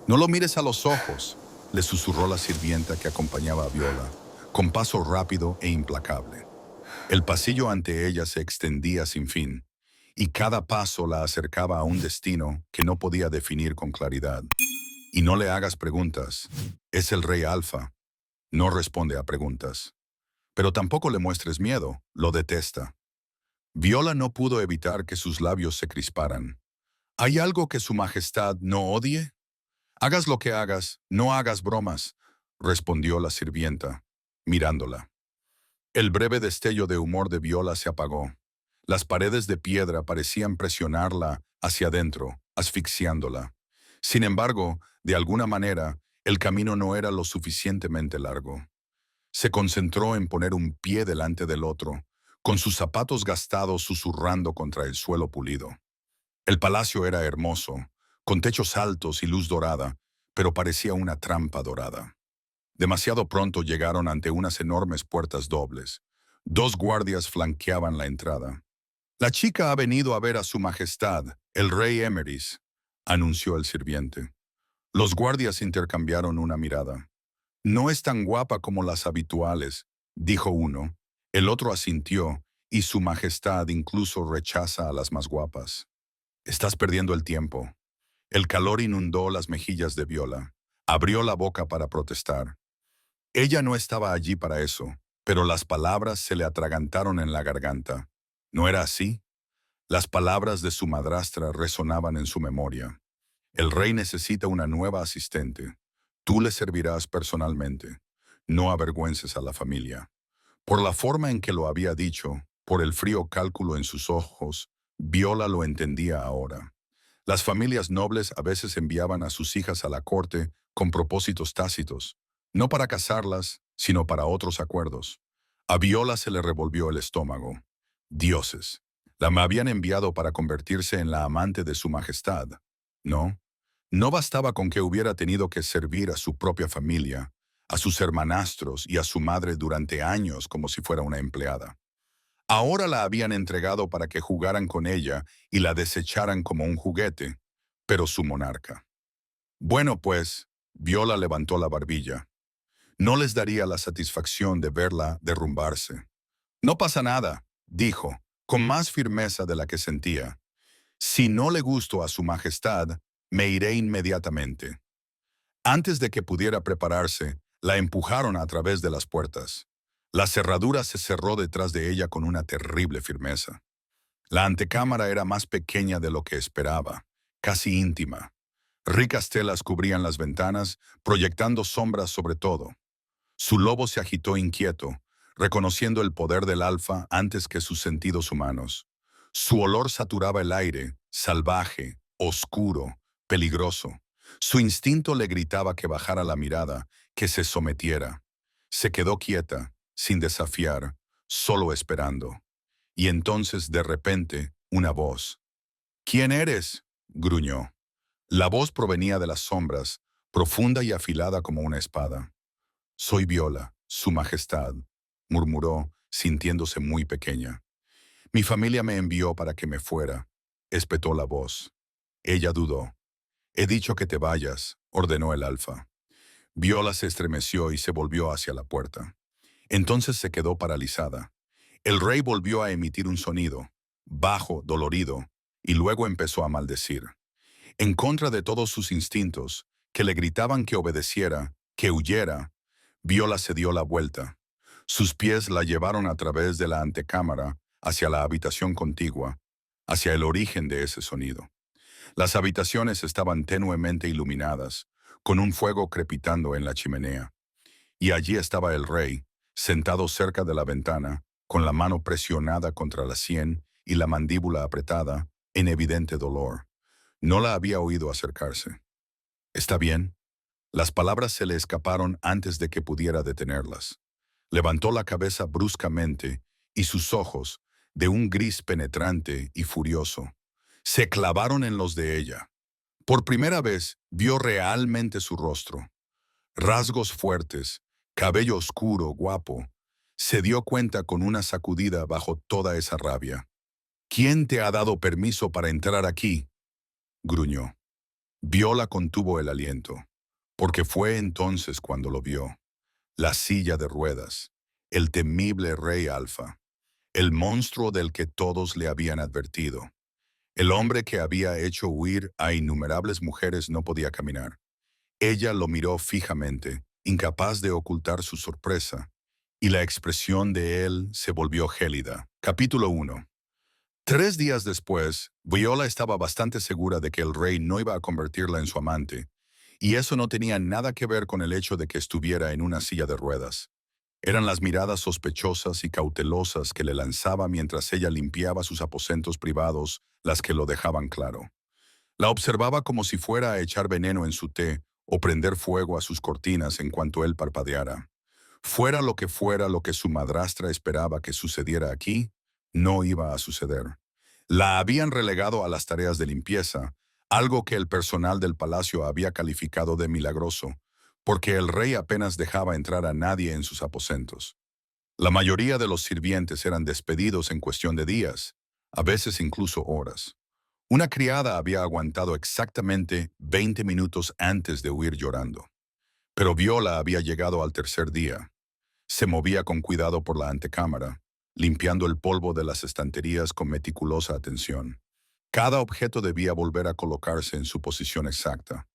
No lo mires a los ojos, le susurró la sirvienta que acompañaba a Viola, con paso rápido e implacable. El pasillo ante ella se extendía sin fin, y cada paso la acercaba a un destino que no podía definir con claridad. Y no le hagas preguntas. Es el rey Alfa. No responde a preguntas. Pero tampoco le muestres miedo. Lo detesta. Viola no pudo evitar que sus labios se crisparan. ¿Hay algo que su majestad no odie? Hagas lo que hagas, no hagas bromas, respondió la sirvienta, mirándola. El breve destello de humor de Viola se apagó. Las paredes de piedra parecían presionarla hacia adentro, asfixiándola. Sin embargo, de alguna manera, el camino no era lo suficientemente largo. Se concentró en poner un pie delante del otro, con sus zapatos gastados susurrando contra el suelo pulido. El palacio era hermoso, con techos altos y luz dorada, pero parecía una trampa dorada. Demasiado pronto llegaron ante unas enormes puertas dobles. Dos guardias flanqueaban la entrada. «La chica ha venido a ver a su majestad, el rey Emeris», anunció el sirviente. Los guardias intercambiaron una mirada. «No es tan guapa como las habituales», dijo uno. El otro asintió, y su majestad incluso rechaza a las más guapas. «Estás perdiendo el tiempo». El calor inundó las mejillas de Viola. Abrió la boca para protestar. Ella no estaba allí para eso, pero las palabras se le atragantaron en la garganta. ¿No era así? Las palabras de su madrastra resonaban en su memoria. El rey necesita una nueva asistente. Tú le servirás personalmente. No avergüences a la familia. Por la forma en que lo había dicho, por el frío cálculo en sus ojos, Viola lo entendía ahora. Las familias nobles a veces enviaban a sus hijas a la corte con propósitos tácitos, no para casarlas, sino para otros acuerdos. A Viola se le revolvió el estómago. Dioses, la me habían enviado para convertirse en la amante de su majestad. No, no bastaba con que hubiera tenido que servir a su propia familia, a sus hermanastros y a su madre durante años como si fuera una empleada. Ahora la habían entregado para que jugaran con ella y la desecharan como un juguete, pero su monarca. Bueno, pues, Viola levantó la barbilla. No les daría la satisfacción de verla derrumbarse. No pasa nada, dijo, con más firmeza de la que sentía. Si no le gusto a su majestad, me iré inmediatamente. Antes de que pudiera prepararse, la empujaron a través de las puertas. La cerradura se cerró detrás de ella con una terrible firmeza. La antecámara era más pequeña de lo que esperaba, casi íntima. Ricas telas cubrían las ventanas, proyectando sombras sobre todo. Su lobo se agitó inquieto, reconociendo el poder del alfa antes que sus sentidos humanos. Su olor saturaba el aire, salvaje, oscuro, peligroso. Su instinto le gritaba que bajara la mirada, que se sometiera. Se quedó quieta, sin desafiar, solo esperando. Y entonces, de repente, una voz. «¿Quién eres?», gruñó. La voz provenía de las sombras, profunda y afilada como una espada. «Soy Viola, su majestad», murmuró, sintiéndose muy pequeña. «Mi familia me envió para que me fuera», espetó la voz. Ella dudó. «He dicho que te vayas», ordenó el alfa. Viola se estremeció y se volvió hacia la puerta. Entonces se quedó paralizada. El rey volvió a emitir un sonido, bajo, dolorido, y luego empezó a maldecir. En contra de todos sus instintos, que le gritaban que obedeciera, que huyera, Viola se dio la vuelta. Sus pies la llevaron a través de la antecámara hacia la habitación contigua, hacia el origen de ese sonido. Las habitaciones estaban tenuemente iluminadas, con un fuego crepitando en la chimenea. Y allí estaba el rey, sentado cerca de la ventana, con la mano presionada contra la sien y la mandíbula apretada, en evidente dolor. No la había oído acercarse. «¿Está bien?». Las palabras se le escaparon antes de que pudiera detenerlas. Levantó la cabeza bruscamente y sus ojos, de un gris penetrante y furioso, se clavaron en los de ella. Por primera vez vio realmente su rostro. Rasgos fuertes, cabello oscuro, guapo. Se dio cuenta con una sacudida bajo toda esa rabia. «¿Quién te ha dado permiso para entrar aquí?», gruñó. Viola contuvo el aliento, porque fue entonces cuando lo vio. La silla de ruedas, el temible rey Alfa, el monstruo del que todos le habían advertido. El hombre que había hecho huir a innumerables mujeres no podía caminar. Ella lo miró fijamente, incapaz de ocultar su sorpresa, y la expresión de él se volvió gélida. Capítulo 1. 3 días después, Viola estaba bastante segura de que el rey no iba a convertirla en su amante, y eso no tenía nada que ver con el hecho de que estuviera en una silla de ruedas. Eran las miradas sospechosas y cautelosas que le lanzaba mientras ella limpiaba sus aposentos privados las que lo dejaban claro. La observaba como si fuera a echar veneno en su té o prender fuego a sus cortinas en cuanto él parpadeara. Fuera lo que su madrastra esperaba que sucediera aquí, no iba a suceder. La habían relegado a las tareas de limpieza, algo que el personal del palacio había calificado de milagroso, porque el rey apenas dejaba entrar a nadie en sus aposentos. La mayoría de los sirvientes eran despedidos en cuestión de días, a veces incluso horas. Una criada había aguantado exactamente 20 minutos antes de huir llorando. Pero Viola había llegado al tercer día. Se movía con cuidado por la antecámara, limpiando el polvo de las estanterías con meticulosa atención. Cada objeto debía volver a colocarse en su posición exacta.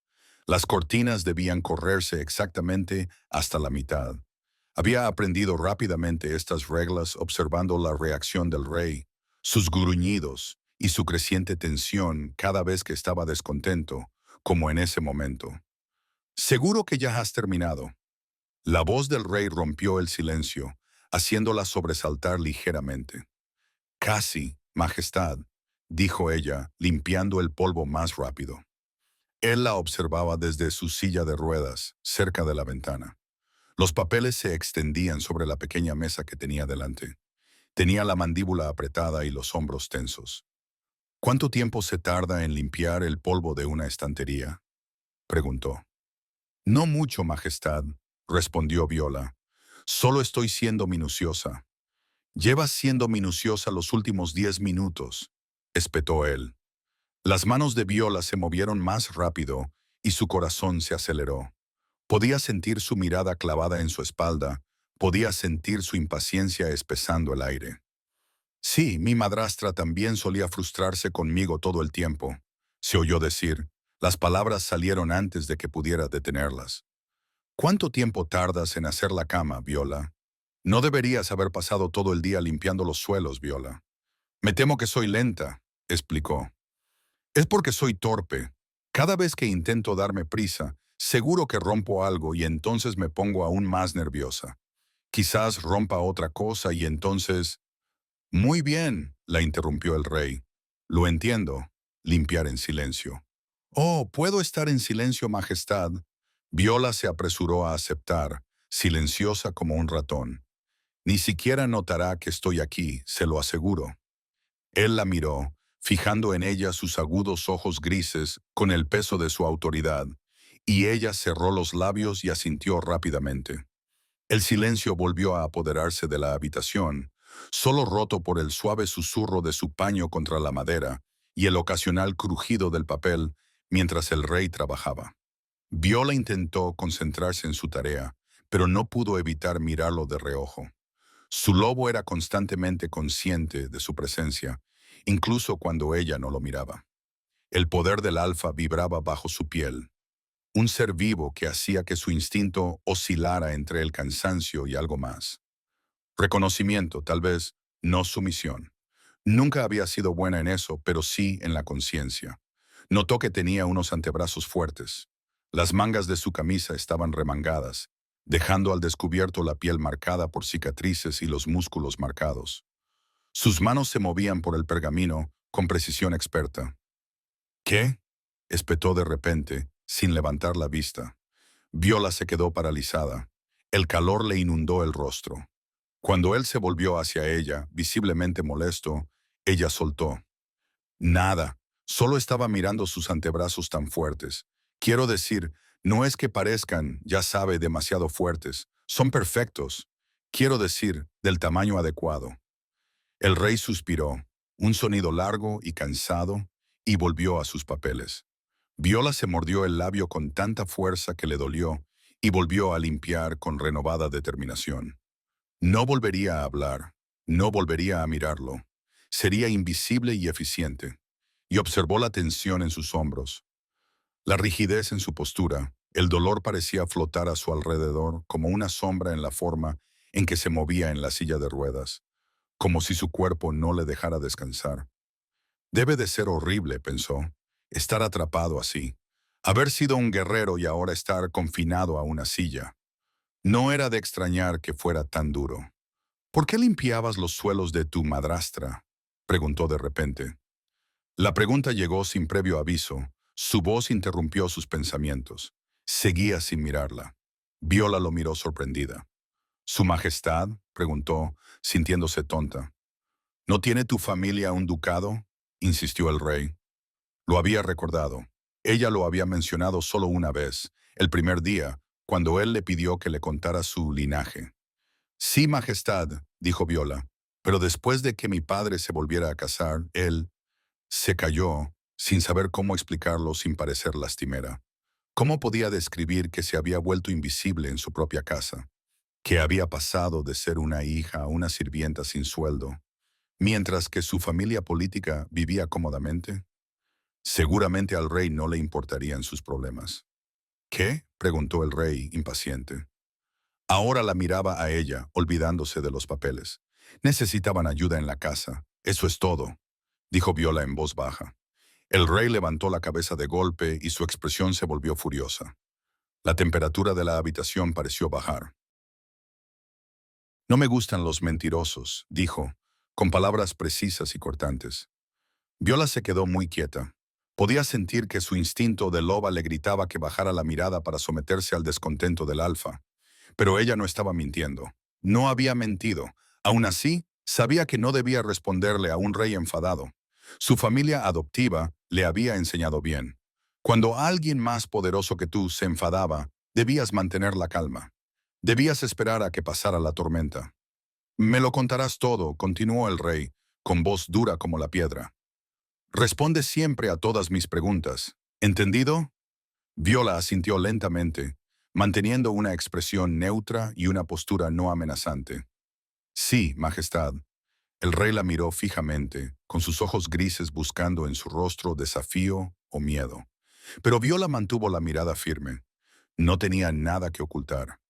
Las cortinas debían correrse exactamente hasta la mitad. Había aprendido rápidamente estas reglas observando la reacción del rey, sus gruñidos y su creciente tensión cada vez que estaba descontento, como en ese momento. «Seguro que ya has terminado». La voz del rey rompió el silencio, haciéndola sobresaltar ligeramente. «Casi, Majestad», dijo ella, limpiando el polvo más rápido. Él la observaba desde su silla de ruedas, cerca de la ventana. Los papeles se extendían sobre la pequeña mesa que tenía delante. Tenía la mandíbula apretada y los hombros tensos. «¿Cuánto tiempo se tarda en limpiar el polvo de una estantería?», preguntó. «No mucho, Majestad», respondió Viola. «Solo estoy siendo minuciosa». «Llevas siendo minuciosa los últimos 10 minutos», espetó él. Las manos de Viola se movieron más rápido y su corazón se aceleró. Podía sentir su mirada clavada en su espalda, podía sentir su impaciencia espesando el aire. «Sí, mi madrastra también solía frustrarse conmigo todo el tiempo», se oyó decir. Las palabras salieron antes de que pudiera detenerlas. «¿Cuánto tiempo tardas en hacer la cama, Viola? No deberías haber pasado todo el día limpiando los suelos, Viola». «Me temo que soy lenta», explicó. «Es porque soy torpe. Cada vez que intento darme prisa, seguro que rompo algo y entonces me pongo aún más nerviosa. Quizás rompa otra cosa y entonces...» «Muy bien», la interrumpió el rey. «Lo entiendo». Limpiar en silencio. «Oh, ¿puedo estar en silencio, Majestad?». Viola se apresuró a aceptar, silenciosa como un ratón. «Ni siquiera notará que estoy aquí, se lo aseguro». Él la miró, fijando en ella sus agudos ojos grises con el peso de su autoridad, y ella cerró los labios y asintió rápidamente. El silencio volvió a apoderarse de la habitación, solo roto por el suave susurro de su paño contra la madera y el ocasional crujido del papel mientras el rey trabajaba. Viola intentó concentrarse en su tarea, pero no pudo evitar mirarlo de reojo. Su lobo era constantemente consciente de su presencia, incluso cuando ella no lo miraba. El poder del alfa vibraba bajo su piel, un ser vivo que hacía que su instinto oscilara entre el cansancio y algo más. Reconocimiento, tal vez, no sumisión. Nunca había sido buena en eso, pero sí en la conciencia. Notó que tenía unos antebrazos fuertes. Las mangas de su camisa estaban remangadas, dejando al descubierto la piel marcada por cicatrices y los músculos marcados. Sus manos se movían por el pergamino con precisión experta. «¿Qué?», espetó de repente, sin levantar la vista. Viola se quedó paralizada. El calor le inundó el rostro. Cuando él se volvió hacia ella, visiblemente molesto, ella soltó. «Nada, solo estaba mirando sus antebrazos tan fuertes. Quiero decir, no es que parezcan, ya sabe, demasiado fuertes. Son perfectos. Quiero decir, del tamaño adecuado». El rey suspiró, un sonido largo y cansado, y volvió a sus papeles. Viola se mordió el labio con tanta fuerza que le dolió y volvió a limpiar con renovada determinación. No volvería a hablar, no volvería a mirarlo. Sería invisible y eficiente. Y observó la tensión en sus hombros, la rigidez en su postura. El dolor parecía flotar a su alrededor como una sombra en la forma en que se movía en la silla de ruedas, como si su cuerpo no le dejara descansar. Debe de ser horrible, pensó, estar atrapado así. Haber sido un guerrero y ahora estar confinado a una silla. No era de extrañar que fuera tan duro. ¿Por qué limpiabas los suelos de tu madrastra?, preguntó de repente. La pregunta llegó sin previo aviso. Su voz interrumpió sus pensamientos. Seguía sin mirarla. Viola lo miró sorprendida. ¿Su majestad?, preguntó, sintiéndose tonta. ¿No tiene tu familia un ducado?, insistió el rey. Lo había recordado. Ella lo había mencionado solo una vez, el primer día, cuando él le pidió que le contara su linaje. Sí, majestad, dijo Viola, pero después de que mi padre se volviera a casar, él se calló, sin saber cómo explicarlo sin parecer lastimera. ¿Cómo podía describir que se había vuelto invisible en su propia casa? Que había pasado de ser una hija a una sirvienta sin sueldo, mientras que su familia política vivía cómodamente. Seguramente al rey no le importarían sus problemas. ¿Qué?, preguntó el rey, impaciente. Ahora la miraba a ella, olvidándose de los papeles. Necesitaban ayuda en la casa. Eso es todo, dijo Viola en voz baja. El rey levantó la cabeza de golpe y su expresión se volvió furiosa. La temperatura de la habitación pareció bajar. No me gustan los mentirosos, dijo, con palabras precisas y cortantes. Viola se quedó muy quieta. Podía sentir que su instinto de loba le gritaba que bajara la mirada para someterse al descontento del alfa. Pero ella no estaba mintiendo. No había mentido. Aún así, sabía que no debía responderle a un rey enfadado. Su familia adoptiva le había enseñado bien. Cuando alguien más poderoso que tú se enfadaba, debías mantener la calma. Debías esperar a que pasara la tormenta. Me lo contarás todo, continuó el rey, con voz dura como la piedra. Responde siempre a todas mis preguntas. ¿Entendido? Viola asintió lentamente, manteniendo una expresión neutra y una postura no amenazante. Sí, majestad. El rey la miró fijamente, con sus ojos grises buscando en su rostro desafío o miedo. Pero Viola mantuvo la mirada firme. No tenía nada que ocultar.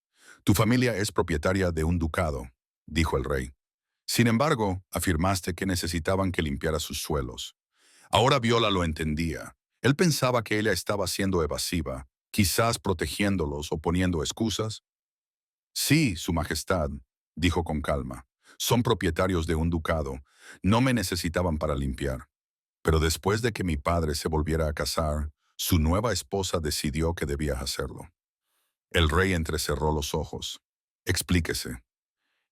Tu familia es propietaria de un ducado, dijo el rey. Sin embargo, afirmaste que necesitaban que limpiara sus suelos. Ahora Viola lo entendía. Él pensaba que ella estaba siendo evasiva, quizás protegiéndolos o poniendo excusas. Sí, Su Majestad, dijo con calma. Son propietarios de un ducado. No me necesitaban para limpiar. Pero después de que mi padre se volviera a casar, su nueva esposa decidió que debía hacerlo. El rey entrecerró los ojos. Explíquese.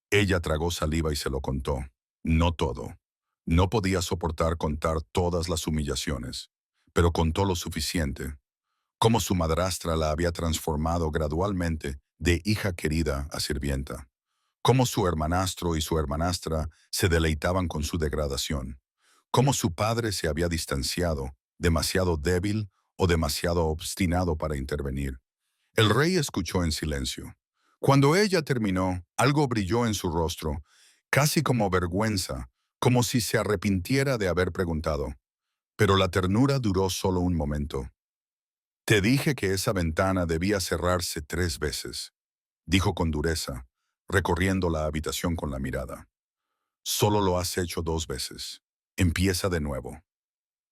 Ella tragó saliva y se lo contó. No todo. No podía soportar contar todas las humillaciones, pero contó lo suficiente. Cómo su madrastra la había transformado gradualmente de hija querida a sirvienta. Cómo su hermanastro y su hermanastra se deleitaban con su degradación. Cómo su padre se había distanciado, demasiado débil o demasiado obstinado para intervenir. El rey escuchó en silencio. Cuando ella terminó, algo brilló en su rostro, casi como vergüenza, como si se arrepintiera de haber preguntado. Pero la ternura duró solo un momento. Te dije que esa ventana debía cerrarse 3 veces, dijo con dureza, recorriendo la habitación con la mirada. Solo lo has hecho 2 veces. Empieza de nuevo.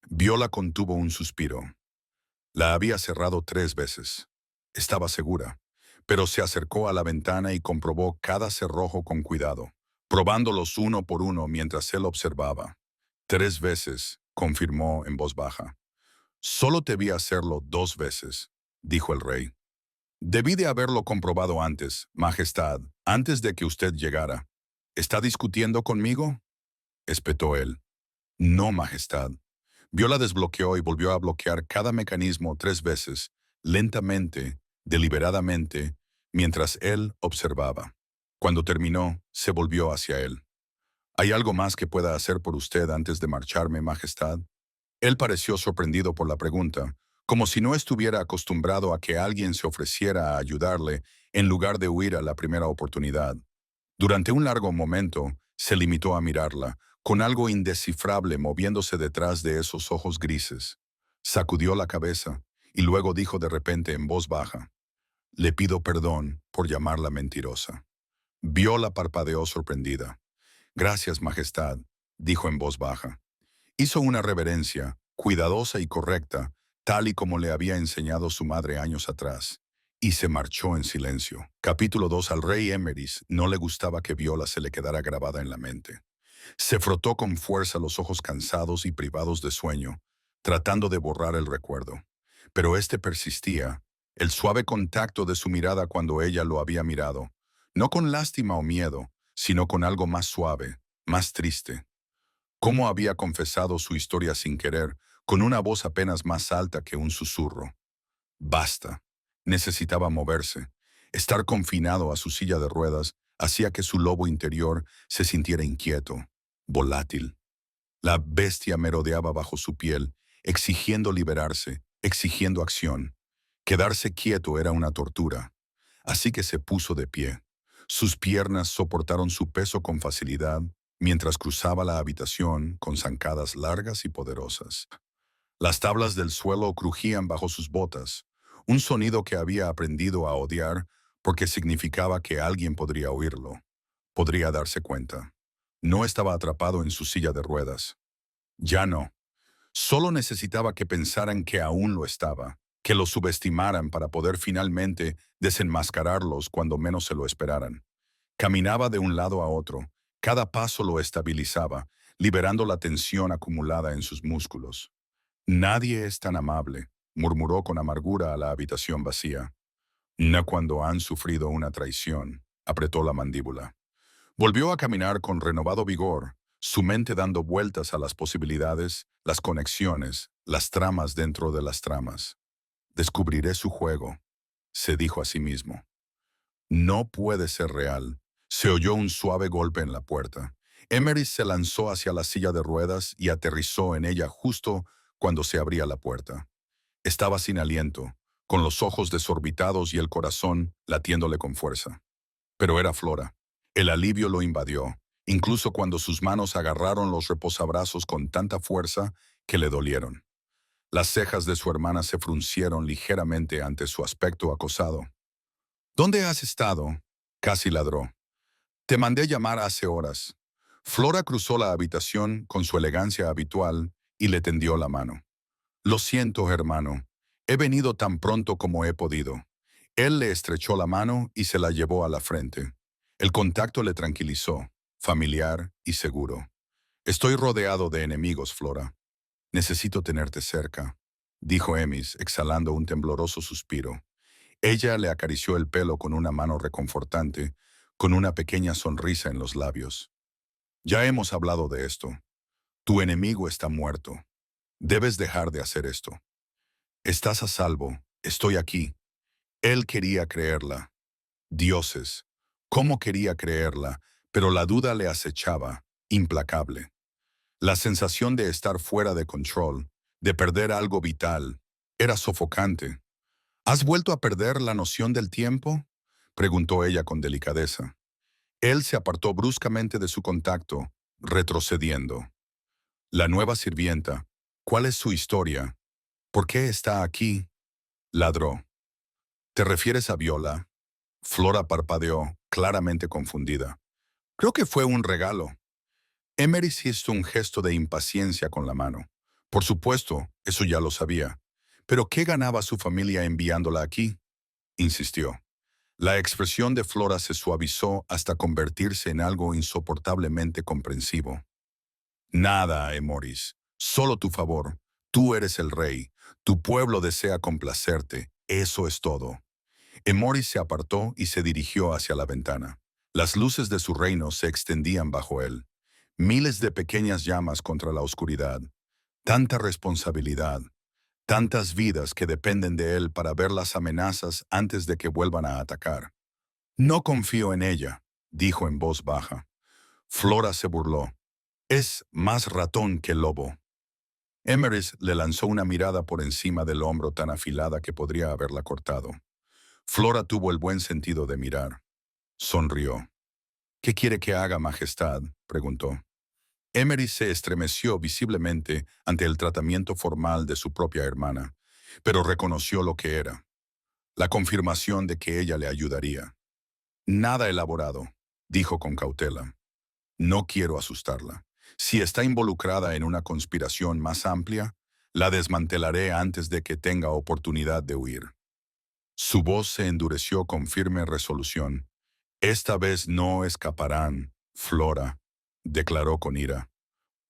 Viola contuvo un suspiro. La había cerrado 3 veces. Estaba segura, pero se acercó a la ventana y comprobó cada cerrojo con cuidado, probándolos uno por uno mientras él observaba. 3 veces, confirmó en voz baja. Solo te vi hacerlo 2 veces, dijo el rey. Debí de haberlo comprobado antes, Majestad, antes de que usted llegara. ¿Está discutiendo conmigo?, espetó él. No, Majestad. Viola desbloqueó y volvió a bloquear cada mecanismo 3 veces, lentamente, deliberadamente, mientras él observaba. Cuando terminó, se volvió hacia él. ¿Hay algo más que pueda hacer por usted antes de marcharme, Majestad? Él pareció sorprendido por la pregunta, como si no estuviera acostumbrado a que alguien se ofreciera a ayudarle en lugar de huir a la primera oportunidad. Durante un largo momento, se limitó a mirarla, con algo indescifrable moviéndose detrás de esos ojos grises. Sacudió la cabeza y luego dijo de repente en voz baja, «Le pido perdón por llamarla mentirosa». Viola parpadeó sorprendida. «Gracias, Majestad», dijo en voz baja. Hizo una reverencia, cuidadosa y correcta, tal y como le había enseñado su madre años atrás, y se marchó en silencio. Capítulo 2. Al rey Emeris no le gustaba que Viola se le quedara grabada en la mente. Se frotó con fuerza los ojos cansados y privados de sueño, tratando de borrar el recuerdo. Pero este persistía, el suave contacto de su mirada cuando ella lo había mirado, no con lástima o miedo, sino con algo más suave, más triste. Cómo había confesado su historia sin querer, con una voz apenas más alta que un susurro. Basta. Necesitaba moverse. Estar confinado a su silla de ruedas hacía que su lobo interior se sintiera inquieto, volátil. La bestia merodeaba bajo su piel, exigiendo liberarse, exigiendo acción. Quedarse quieto era una tortura. Así que se puso de pie. Sus piernas soportaron su peso con facilidad, mientras cruzaba la habitación con zancadas largas y poderosas. Las tablas del suelo crujían bajo sus botas, un sonido que había aprendido a odiar porque significaba que alguien podría oírlo, podría darse cuenta. No estaba atrapado en su silla de ruedas. Ya no. Solo necesitaba que pensaran que aún lo estaba, que lo subestimaran para poder finalmente desenmascararlos cuando menos se lo esperaran. Caminaba de un lado a otro. Cada paso lo estabilizaba, liberando la tensión acumulada en sus músculos. «Nadie es tan amable», murmuró con amargura a la habitación vacía. «No cuando han sufrido una traición», apretó la mandíbula. Volvió a caminar con renovado vigor, su mente dando vueltas a las posibilidades, las conexiones, las tramas dentro de las tramas. «Descubriré su juego», se dijo a sí mismo. «No puede ser real». Se oyó un suave golpe en la puerta. Emery se lanzó hacia la silla de ruedas y aterrizó en ella justo cuando se abría la puerta. Estaba sin aliento, con los ojos desorbitados y el corazón latiéndole con fuerza. Pero era Flora. El alivio lo invadió, incluso cuando sus manos agarraron los reposabrazos con tanta fuerza que le dolieron. Las cejas de su hermana se fruncieron ligeramente ante su aspecto acosado. «¿Dónde has estado?», casi ladró. «Te mandé llamar hace horas». Flora cruzó la habitación con su elegancia habitual y le tendió la mano. «Lo siento, hermano. He venido tan pronto como he podido». Él le estrechó la mano y se la llevó a la frente. El contacto le tranquilizó, familiar y seguro. «Estoy rodeado de enemigos, Flora. Necesito tenerte cerca», dijo Emis, exhalando un tembloroso suspiro. Ella le acarició el pelo con una mano reconfortante, con una pequeña sonrisa en los labios. «Ya hemos hablado de esto. Tu enemigo está muerto. Debes dejar de hacer esto. Estás a salvo. Estoy aquí». Él quería creerla. Dioses, cómo quería creerla, pero la duda le acechaba, implacable. La sensación de estar fuera de control, de perder algo vital, era sofocante. «¿Has vuelto a perder la noción del tiempo?», preguntó ella con delicadeza. Él se apartó bruscamente de su contacto, retrocediendo. «La nueva sirvienta. ¿Cuál es su historia? ¿Por qué está aquí?», ladró. «¿Te refieres a Viola?». Flora parpadeó, claramente confundida. «Creo que fue un regalo». Emery hizo un gesto de impaciencia con la mano. Por supuesto, eso ya lo sabía. «¿Pero qué ganaba su familia enviándola aquí?», insistió. La expresión de Flora se suavizó hasta convertirse en algo insoportablemente comprensivo. «Nada, Emoris. Solo tu favor. Tú eres el rey. Tu pueblo desea complacerte. Eso es todo». Emoris se apartó y se dirigió hacia la ventana. Las luces de su reino se extendían bajo él. Miles de pequeñas llamas contra la oscuridad. Tanta responsabilidad. Tantas vidas que dependen de él para ver las amenazas antes de que vuelvan a atacar. «No confío en ella», dijo en voz baja. Flora se burló. «Es más ratón que lobo». Emeris le lanzó una mirada por encima del hombro tan afilada que podría haberla cortado. Flora tuvo el buen sentido de mirar. Sonrió. ¿Qué quiere que haga, Majestad?, preguntó. Emery se estremeció visiblemente ante el tratamiento formal de su propia hermana, pero reconoció lo que era, la confirmación de que ella le ayudaría. Nada elaborado, dijo con cautela. No quiero asustarla. Si está involucrada en una conspiración más amplia, la desmantelaré antes de que tenga oportunidad de huir. Su voz se endureció con firme resolución. Esta vez no escaparán, Flora, declaró con ira.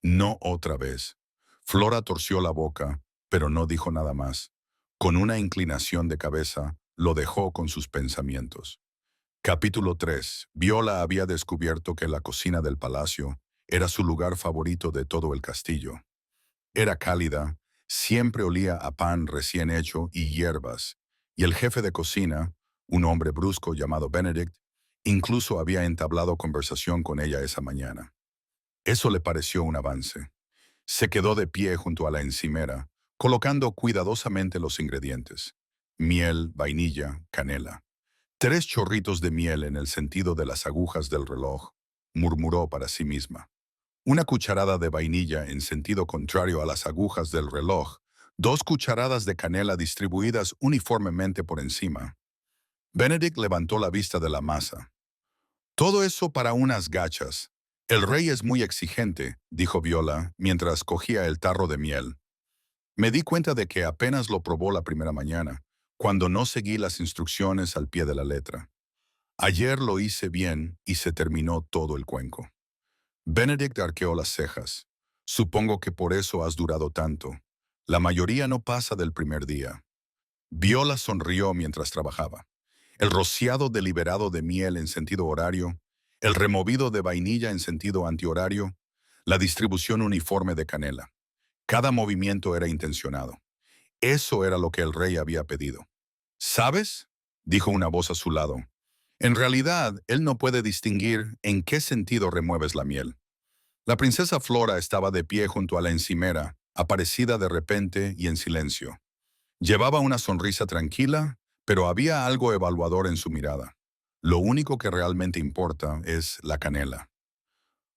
No otra vez. Flora torció la boca, pero no dijo nada más. Con una inclinación de cabeza, lo dejó con sus pensamientos. Capítulo 3. Viola había descubierto que la cocina del palacio era su lugar favorito de todo el castillo. Era cálida, siempre olía a pan recién hecho y hierbas, y el jefe de cocina, un hombre brusco llamado Benedict, incluso había entablado conversación con ella esa mañana. Eso le pareció un avance. Se quedó de pie junto a la encimera, colocando cuidadosamente los ingredientes: miel, vainilla, canela. 3 chorritos de miel en el sentido de las agujas del reloj, murmuró para sí misma. 1 cucharada de vainilla en sentido contrario a las agujas del reloj, 2 cucharadas de canela distribuidas uniformemente por encima. Benedict levantó la vista de la masa. Todo eso para unas gachas. El rey es muy exigente, dijo Viola, mientras cogía el tarro de miel. Me di cuenta de que apenas lo probó la primera mañana, cuando no seguí las instrucciones al pie de la letra. Ayer lo hice bien y se terminó todo el cuenco. Benedict arqueó las cejas. Supongo que por eso has durado tanto. La mayoría no pasa del primer día. Viola sonrió mientras trabajaba. El rociado deliberado de miel en sentido horario, el removido de vainilla en sentido antihorario, la distribución uniforme de canela. Cada movimiento era intencionado. Eso era lo que el rey había pedido. ¿Sabes?, dijo una voz a su lado. En realidad, él no puede distinguir en qué sentido remueves la miel. La princesa Flora estaba de pie junto a la encimera, aparecida de repente y en silencio. Llevaba una sonrisa tranquila, pero había algo evaluador en su mirada. Lo único que realmente importa es la canela.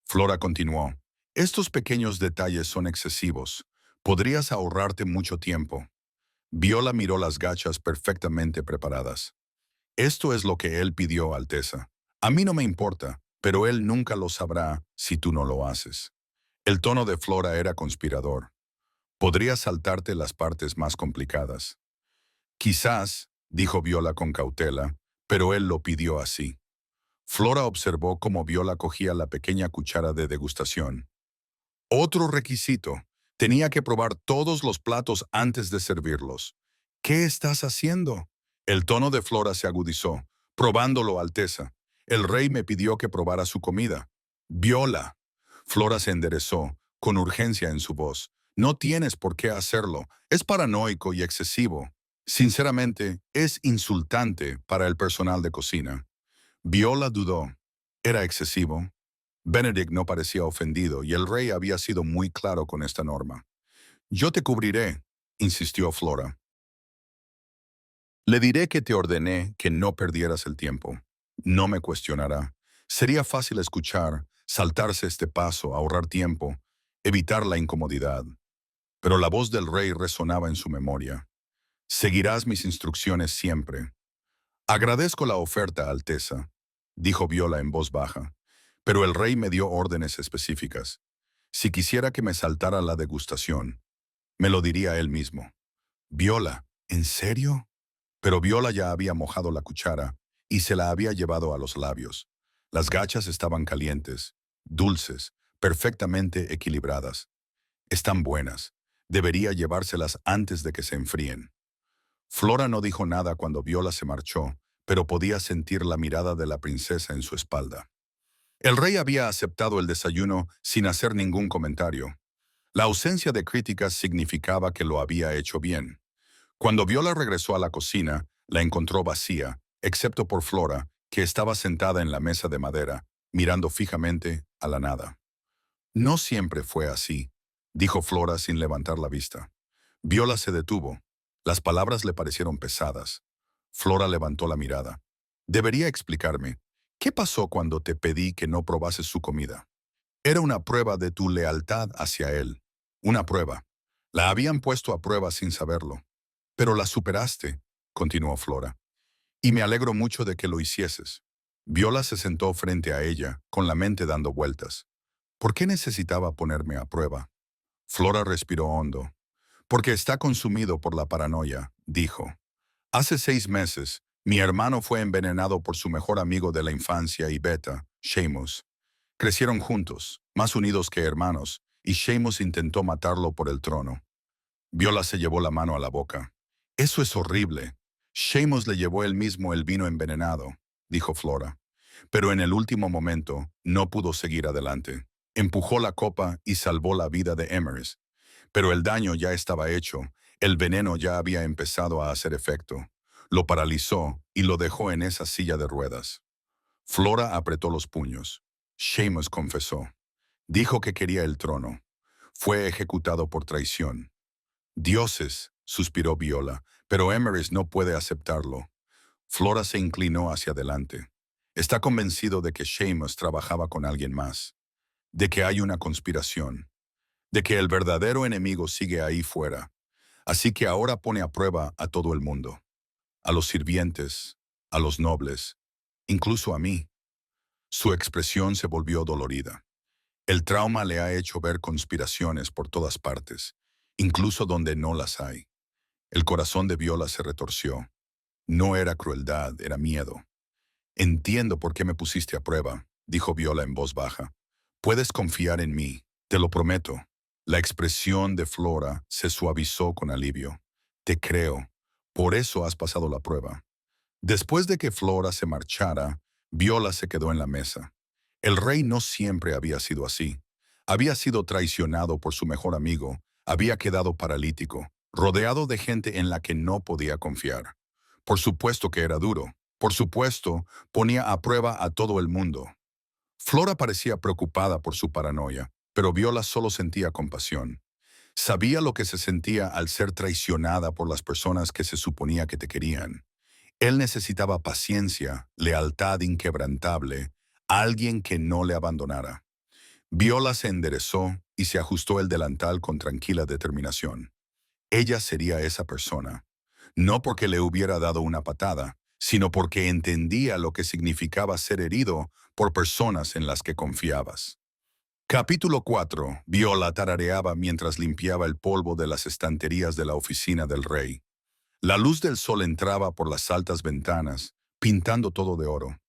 Flora continuó. Estos pequeños detalles son excesivos. Podrías ahorrarte mucho tiempo. Viola miró las gachas perfectamente preparadas. Esto es lo que él pidió, Alteza. A mí no me importa, pero él nunca lo sabrá si tú no lo haces. El tono de Flora era conspirador. Podrías saltarte las partes más complicadas. Quizás, dijo Viola con cautela, pero él lo pidió así. Flora observó cómo Viola cogía la pequeña cuchara de degustación. Otro requisito. Tenía que probar todos los platos antes de servirlos. ¿Qué estás haciendo? El tono de Flora se agudizó. Probándolo, Alteza. El rey me pidió que probara su comida. Viola. Flora se enderezó, con urgencia en su voz. No tienes por qué hacerlo. Es paranoico y excesivo. Sinceramente, es insultante para el personal de cocina. Viola dudó. ¿Era excesivo? Benedict no parecía ofendido y el rey había sido muy claro con esta norma. Yo te cubriré, insistió Flora. Le diré que te ordené que no perdieras el tiempo. No me cuestionará. Sería fácil escuchar, saltarse este paso, ahorrar tiempo, evitar la incomodidad. Pero la voz del rey resonaba en su memoria. Seguirás mis instrucciones siempre. Agradezco la oferta, Alteza, dijo Viola en voz baja, pero el rey me dio órdenes específicas. Si quisiera que me saltara la degustación, me lo diría él mismo. Viola, ¿en serio? Pero Viola ya había mojado la cuchara y se la había llevado a los labios. Las gachas estaban calientes, dulces, perfectamente equilibradas. Están buenas. Debería llevárselas antes de que se enfríen. Flora no dijo nada cuando Viola se marchó, pero podía sentir la mirada de la princesa en su espalda. El rey había aceptado el desayuno sin hacer ningún comentario. La ausencia de críticas significaba que lo había hecho bien. Cuando Viola regresó a la cocina, la encontró vacía, excepto por Flora, que estaba sentada en la mesa de madera, mirando fijamente a la nada. No siempre fue así. dijo Flora sin levantar la vista. Viola se detuvo. Las palabras le parecieron pesadas. Flora levantó la mirada. Debería explicarme. ¿Qué pasó cuando te pedí que no probases su comida? Era una prueba de tu lealtad hacia él. Una prueba. La habían puesto a prueba sin saberlo. Pero la superaste, continuó Flora. Y me alegro mucho de que lo hicieses. Viola se sentó frente a ella, con la mente dando vueltas. ¿Por qué necesitaba ponerme a prueba? Flora respiró hondo. Porque está consumido por la paranoia, dijo. Hace 6 meses, mi hermano fue envenenado por su mejor amigo de la infancia y Beta, Seamus. Crecieron juntos, más unidos que hermanos, y Seamus intentó matarlo por el trono. Viola se llevó la mano a la boca. Eso es horrible. Seamus le llevó él mismo el vino envenenado, dijo Flora. Pero en el último momento no pudo seguir adelante. Empujó la copa y salvó la vida de Emerys. Pero el daño ya estaba hecho, el veneno ya había empezado a hacer efecto. Lo paralizó y lo dejó en esa silla de ruedas. Flora apretó los puños. Seamus confesó. Dijo que quería el trono. Fue ejecutado por traición. Dioses, suspiró Viola, pero Emerys no puede aceptarlo. Flora se inclinó hacia adelante. Está convencido de que Seamus trabajaba con alguien más, de que hay una conspiración, de que el verdadero enemigo sigue ahí fuera. Así que ahora pone a prueba a todo el mundo, a los sirvientes, a los nobles, incluso a mí. Su expresión se volvió dolorida. El trauma le ha hecho ver conspiraciones por todas partes, incluso donde no las hay. El corazón de Viola se retorció. No era crueldad, era miedo. Entiendo por qué me pusiste a prueba, dijo Viola en voz baja. Puedes confiar en mí, te lo prometo. La expresión de Flora se suavizó con alivio. Te creo. Por eso has pasado la prueba. Después de que Flora se marchara, Viola se quedó en la mesa. El rey no siempre había sido así. Había sido traicionado por su mejor amigo, había quedado paralítico, rodeado de gente en la que no podía confiar. Por supuesto que era duro. Por supuesto, ponía a prueba a todo el mundo. Flora parecía preocupada por su paranoia, pero Viola solo sentía compasión. Sabía lo que se sentía al ser traicionada por las personas que se suponía que te querían. Él necesitaba paciencia, lealtad inquebrantable, alguien que no le abandonara. Viola se enderezó y se ajustó el delantal con tranquila determinación. Ella sería esa persona. No porque le hubiera dado una patada, sino porque entendía lo que significaba ser herido por personas en las que confiabas. Capítulo 4. Viola tarareaba mientras limpiaba el polvo de las estanterías de la oficina del rey. La luz del sol entraba por las altas ventanas, pintando todo de oro.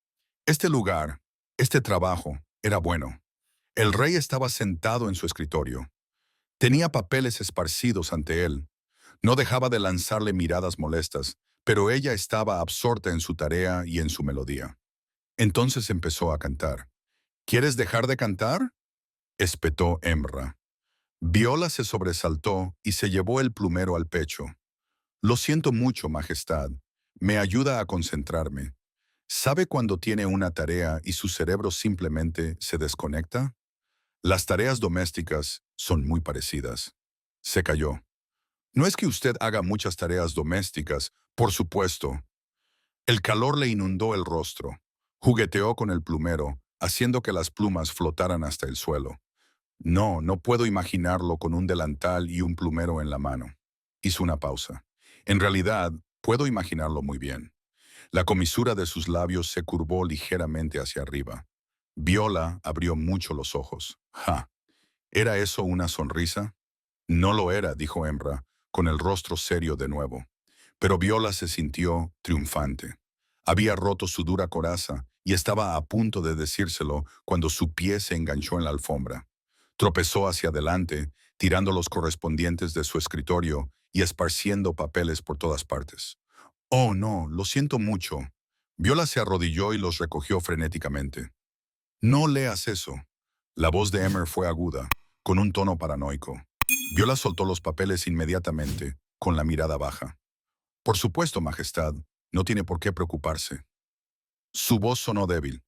Este lugar, este trabajo, era bueno. El rey estaba sentado en su escritorio. Tenía papeles esparcidos ante él. No dejaba de lanzarle miradas molestas, pero ella estaba absorta en su tarea y en su melodía. Entonces empezó a cantar. ¿Quieres dejar de cantar?, espetó Emra. Viola se sobresaltó y se llevó el plumero al pecho. Lo siento mucho, Majestad. Me ayuda a concentrarme. ¿Sabe cuando tiene una tarea y su cerebro simplemente se desconecta? Las tareas domésticas son muy parecidas. Se calló. No es que usted haga muchas tareas domésticas, por supuesto. El calor le inundó el rostro. Jugueteó con el plumero, haciendo que las plumas flotaran hasta el suelo. No, no puedo imaginarlo con un delantal y un plumero en la mano. Hizo una pausa. En realidad, puedo imaginarlo muy bien. La comisura de sus labios se curvó ligeramente hacia arriba. Viola abrió mucho los ojos. ¡Ja! ¿Era eso una sonrisa? No lo era, dijo Emra, con el rostro serio de nuevo. Pero Viola se sintió triunfante. Había roto su dura coraza y estaba a punto de decírselo cuando su pie se enganchó en la alfombra. Tropezó hacia adelante, tirando los correspondientes de su escritorio y esparciendo papeles por todas partes. «Oh, no, lo siento mucho». Viola se arrodilló y los recogió frenéticamente. «No leas eso». La voz de Emer fue aguda, con un tono paranoico. Viola soltó los papeles inmediatamente, con la mirada baja. «Por supuesto, Majestad, no tiene por qué preocuparse». Su voz sonó débil.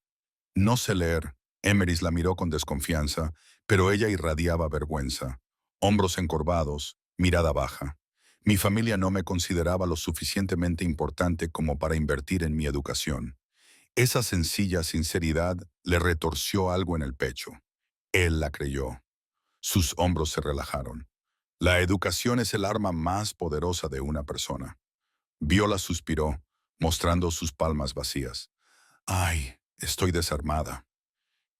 «No sé leer». Emerys la miró con desconfianza, pero ella irradiaba vergüenza. hombros encorvados, mirada baja. Mi familia no me consideraba lo suficientemente importante como para invertir en mi educación. Esa sencilla sinceridad le retorció algo en el pecho. Él la creyó. Sus hombros se relajaron. La educación es el arma más poderosa de una persona. Viola suspiró, mostrando sus palmas vacías. Ay, estoy desarmada.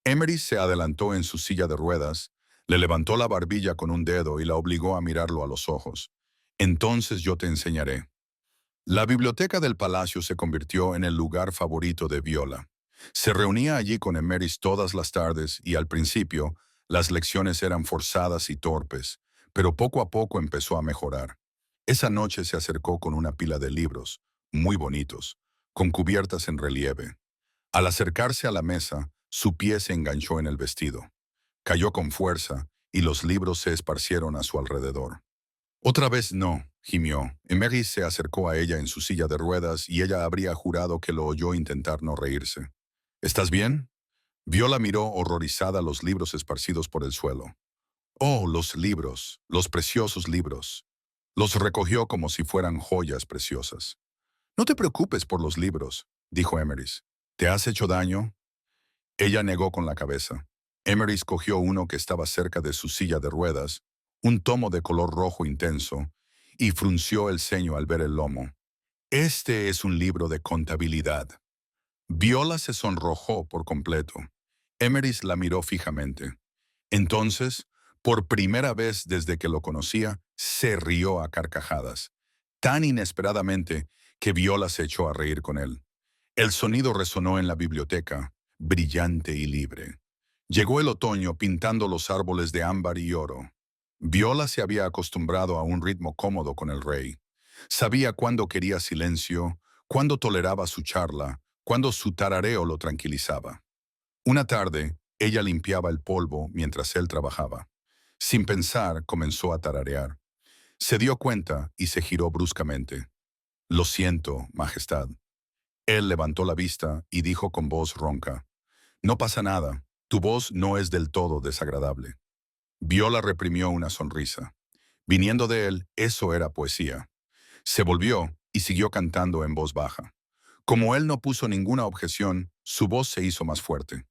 Emery se adelantó en su silla de ruedas, le levantó la barbilla con un dedo y la obligó a mirarlo a los ojos. Entonces yo te enseñaré. La biblioteca del palacio se convirtió en el lugar favorito de Viola. Se reunía allí con Emeris todas las tardes y al principio las lecciones eran forzadas y torpes, pero poco a poco empezó a mejorar. Esa noche se acercó con una pila de libros, muy bonitos, con cubiertas en relieve. Al acercarse a la mesa, su pie se enganchó en el vestido. Cayó con fuerza y los libros se esparcieron a su alrededor. Otra vez no, gimió. Emery se acercó a ella en su silla de ruedas y ella habría jurado que lo oyó intentar no reírse. ¿Estás bien? Viola miró horrorizada los libros esparcidos por el suelo. Oh, los libros, los preciosos libros. Los recogió como si fueran joyas preciosas. No te preocupes por los libros, dijo Emeris. ¿Te has hecho daño? Ella negó con la cabeza. Emeris cogió uno que estaba cerca de su silla de ruedas, un tomo de color rojo intenso, y frunció el ceño al ver el lomo. Este es un libro de contabilidad. Viola se sonrojó por completo. Emeris la miró fijamente. Entonces, por primera vez desde que lo conocía, se rió a carcajadas, tan inesperadamente que Viola se echó a reír con él. El sonido resonó en la biblioteca, brillante y libre. Llegó el otoño pintando los árboles de ámbar y oro. Viola se había acostumbrado a un ritmo cómodo con el rey. Sabía cuándo quería silencio, cuándo toleraba su charla, cuándo su tarareo lo tranquilizaba. Una tarde, ella limpiaba el polvo mientras él trabajaba. Sin pensar, comenzó a tararear. Se dio cuenta y se giró bruscamente. Lo siento, Majestad. Él levantó la vista y dijo con voz ronca. No pasa nada, tu voz no es del todo desagradable. Viola reprimió una sonrisa. Viniendo de él, eso era poesía. Se volvió y siguió cantando en voz baja. Como él no puso ninguna objeción, su voz se hizo más fuerte.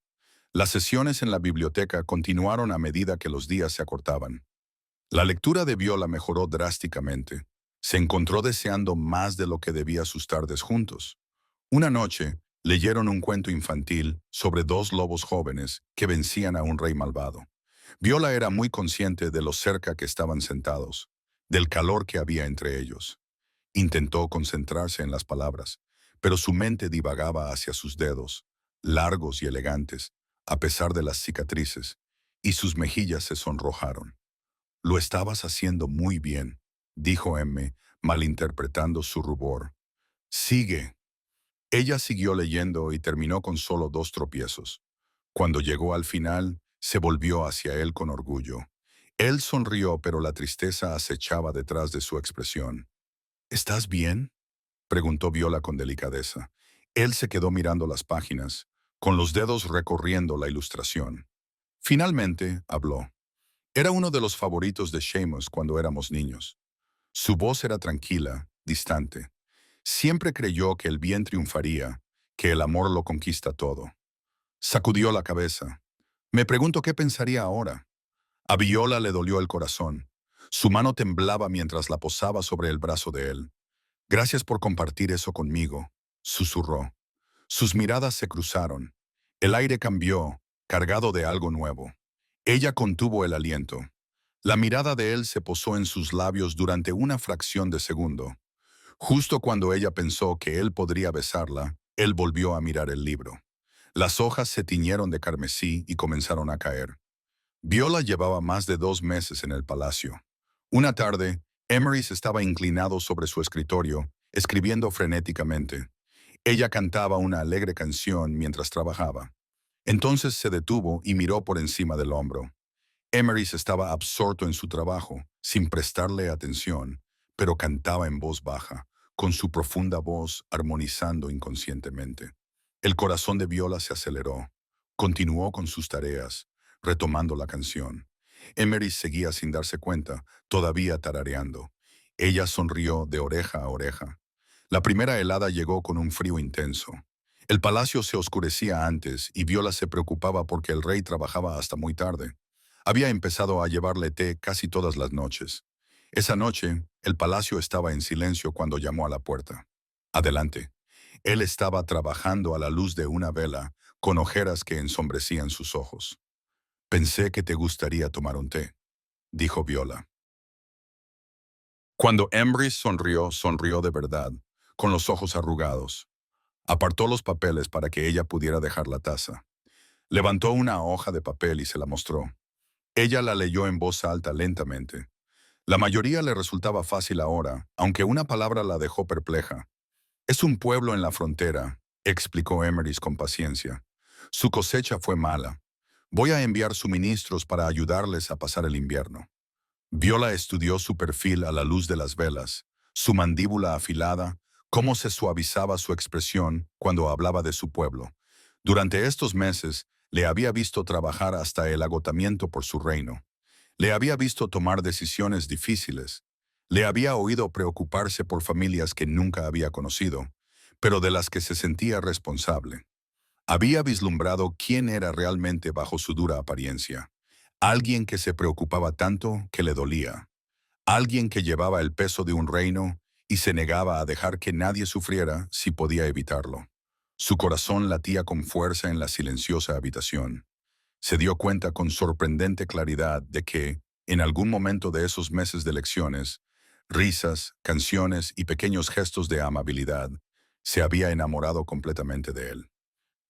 Las sesiones en la biblioteca continuaron a medida que los días se acortaban. La lectura de Viola mejoró drásticamente. Se encontró deseando más de lo que debía sus tardes juntos. Una noche, leyeron un cuento infantil sobre dos lobos jóvenes que vencían a un rey malvado. Viola era muy consciente de lo cerca que estaban sentados, del calor que había entre ellos. Intentó concentrarse en las palabras, pero su mente divagaba hacia sus dedos, largos y elegantes, a pesar de las cicatrices, y sus mejillas se sonrojaron. Lo estabas haciendo muy bien, dijo M, malinterpretando su rubor. Sigue. Ella siguió leyendo y terminó con solo 2 tropiezos. Cuando llegó al final, se volvió hacia él con orgullo. Él sonrió, pero la tristeza acechaba detrás de su expresión. ¿Estás bien?, preguntó Viola con delicadeza. Él se quedó mirando las páginas, con los dedos recorriendo la ilustración. Finalmente, habló. Era uno de los favoritos de Seamus cuando éramos niños. Su voz era tranquila, distante. Siempre creyó que el bien triunfaría, que el amor lo conquista todo. Sacudió la cabeza. Me pregunto qué pensaría ahora. A Viola le dolió el corazón. Su mano temblaba mientras la posaba sobre el brazo de él. Gracias por compartir eso conmigo, susurró. Sus miradas se cruzaron. El aire cambió, cargado de algo nuevo. Ella contuvo el aliento. La mirada de él se posó en sus labios durante una fracción de segundo. Justo cuando ella pensó que él podría besarla, él volvió a mirar el libro. Las hojas se tiñeron de carmesí y comenzaron a caer. Viola llevaba más de 2 meses en el palacio. Una tarde, Emery estaba inclinado sobre su escritorio, escribiendo frenéticamente. Ella cantaba una alegre canción mientras trabajaba. Entonces se detuvo y miró por encima del hombro. Emery estaba absorto en su trabajo, sin prestarle atención, pero cantaba en voz baja, con su profunda voz armonizando inconscientemente. El corazón de Viola se aceleró. Continuó con sus tareas, retomando la canción. Emery seguía sin darse cuenta, todavía tarareando. Ella sonrió de oreja a oreja. La primera helada llegó con un frío intenso. El palacio se oscurecía antes y Viola se preocupaba porque el rey trabajaba hasta muy tarde. Había empezado a llevarle té casi todas las noches. Esa noche, el palacio estaba en silencio cuando llamó a la puerta. Adelante. Él estaba trabajando a la luz de una vela, con ojeras que ensombrecían sus ojos. Pensé que te gustaría tomar un té, dijo Viola. Cuando Embry sonrió, sonrió de verdad, con los ojos arrugados. Apartó los papeles para que ella pudiera dejar la taza. Levantó una hoja de papel y se la mostró. Ella la leyó en voz alta lentamente. La mayoría le resultaba fácil ahora, aunque una palabra la dejó perpleja. Es un pueblo en la frontera, explicó Emery con paciencia. Su cosecha fue mala. Voy a enviar suministros para ayudarles a pasar el invierno. Viola estudió su perfil a la luz de las velas, su mandíbula afilada, cómo se suavizaba su expresión cuando hablaba de su pueblo. Durante estos meses, le había visto trabajar hasta el agotamiento por su reino. Le había visto tomar decisiones difíciles. Le había oído preocuparse por familias que nunca había conocido, pero de las que se sentía responsable. Había vislumbrado quién era realmente bajo su dura apariencia. Alguien que se preocupaba tanto que le dolía. Alguien que llevaba el peso de un reino y se negaba a dejar que nadie sufriera si podía evitarlo. Su corazón latía con fuerza en la silenciosa habitación. Se dio cuenta con sorprendente claridad de que, en algún momento de esos meses de lecciones, risas, canciones y pequeños gestos de amabilidad, se había enamorado completamente de él.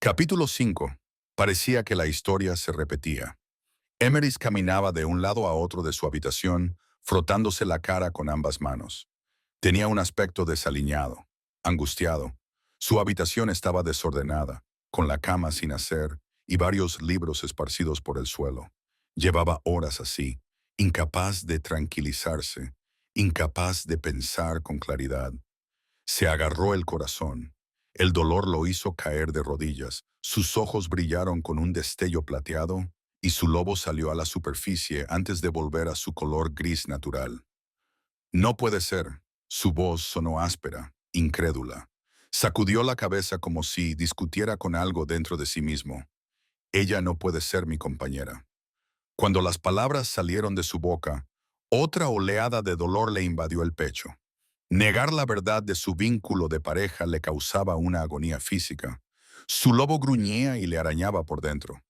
Capítulo 5. Parecía que la historia se repetía. Emery caminaba de un lado a otro de su habitación, frotándose la cara con ambas manos. Tenía un aspecto desaliñado, angustiado. Su habitación estaba desordenada, con la cama sin hacer y varios libros esparcidos por el suelo. Llevaba horas así, incapaz de tranquilizarse, incapaz de pensar con claridad. Se agarró el corazón. El dolor lo hizo caer de rodillas. Sus ojos brillaron con un destello plateado y su lobo salió a la superficie antes de volver a su color gris natural. No puede ser. Su voz sonó áspera, incrédula. Sacudió la cabeza como si discutiera con algo dentro de sí mismo. Ella no puede ser mi compañera. Cuando las palabras salieron de su boca, otra oleada de dolor le invadió el pecho. Negar la verdad de su vínculo de pareja le causaba una agonía física. Su lobo gruñía y le arañaba por dentro.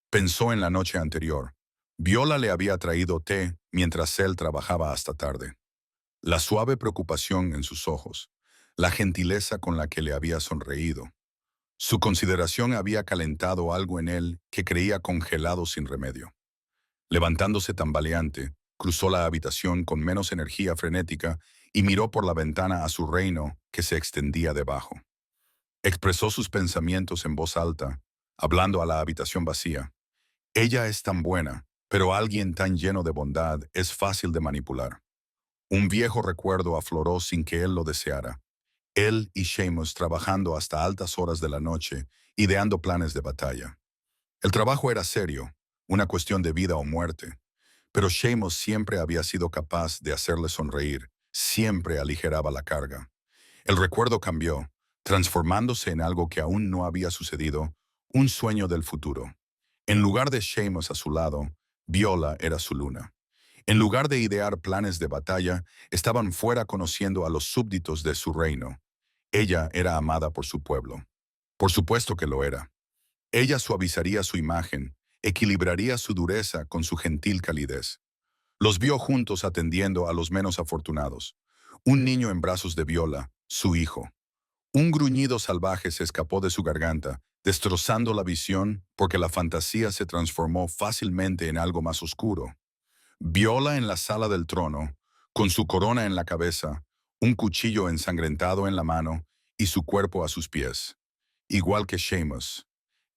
Pensó en la noche anterior. Viola le había traído té mientras él trabajaba hasta tarde. La suave preocupación en sus ojos, la gentileza con la que le había sonreído. Su consideración había calentado algo en él que creía congelado sin remedio. Levantándose tambaleante, cruzó la habitación con menos energía frenética y miró por la ventana a su reino que se extendía debajo. Expresó sus pensamientos en voz alta, hablando a la habitación vacía. Ella es tan buena, pero alguien tan lleno de bondad es fácil de manipular. Un viejo recuerdo afloró sin que él lo deseara. Él y Seamus trabajando hasta altas horas de la noche, ideando planes de batalla. El trabajo era serio, una cuestión de vida o muerte, pero Seamus siempre había sido capaz de hacerle sonreír, siempre aligeraba la carga. El recuerdo cambió, transformándose en algo que aún no había sucedido, un sueño del futuro. En lugar de Seamus a su lado, Viola era su luna. En lugar de idear planes de batalla, estaban fuera conociendo a los súbditos de su reino. Ella era amada por su pueblo. Por supuesto que lo era. Ella suavizaría su imagen, equilibraría su dureza con su gentil calidez. Los vio juntos atendiendo a los menos afortunados. Un niño en brazos de Viola, su hijo. Un gruñido salvaje se escapó de su garganta, destrozando la visión porque la fantasía se transformó fácilmente en algo más oscuro. Viola en la sala del trono, con su corona en la cabeza, un cuchillo ensangrentado en la mano y su cuerpo a sus pies. Igual que Seamus.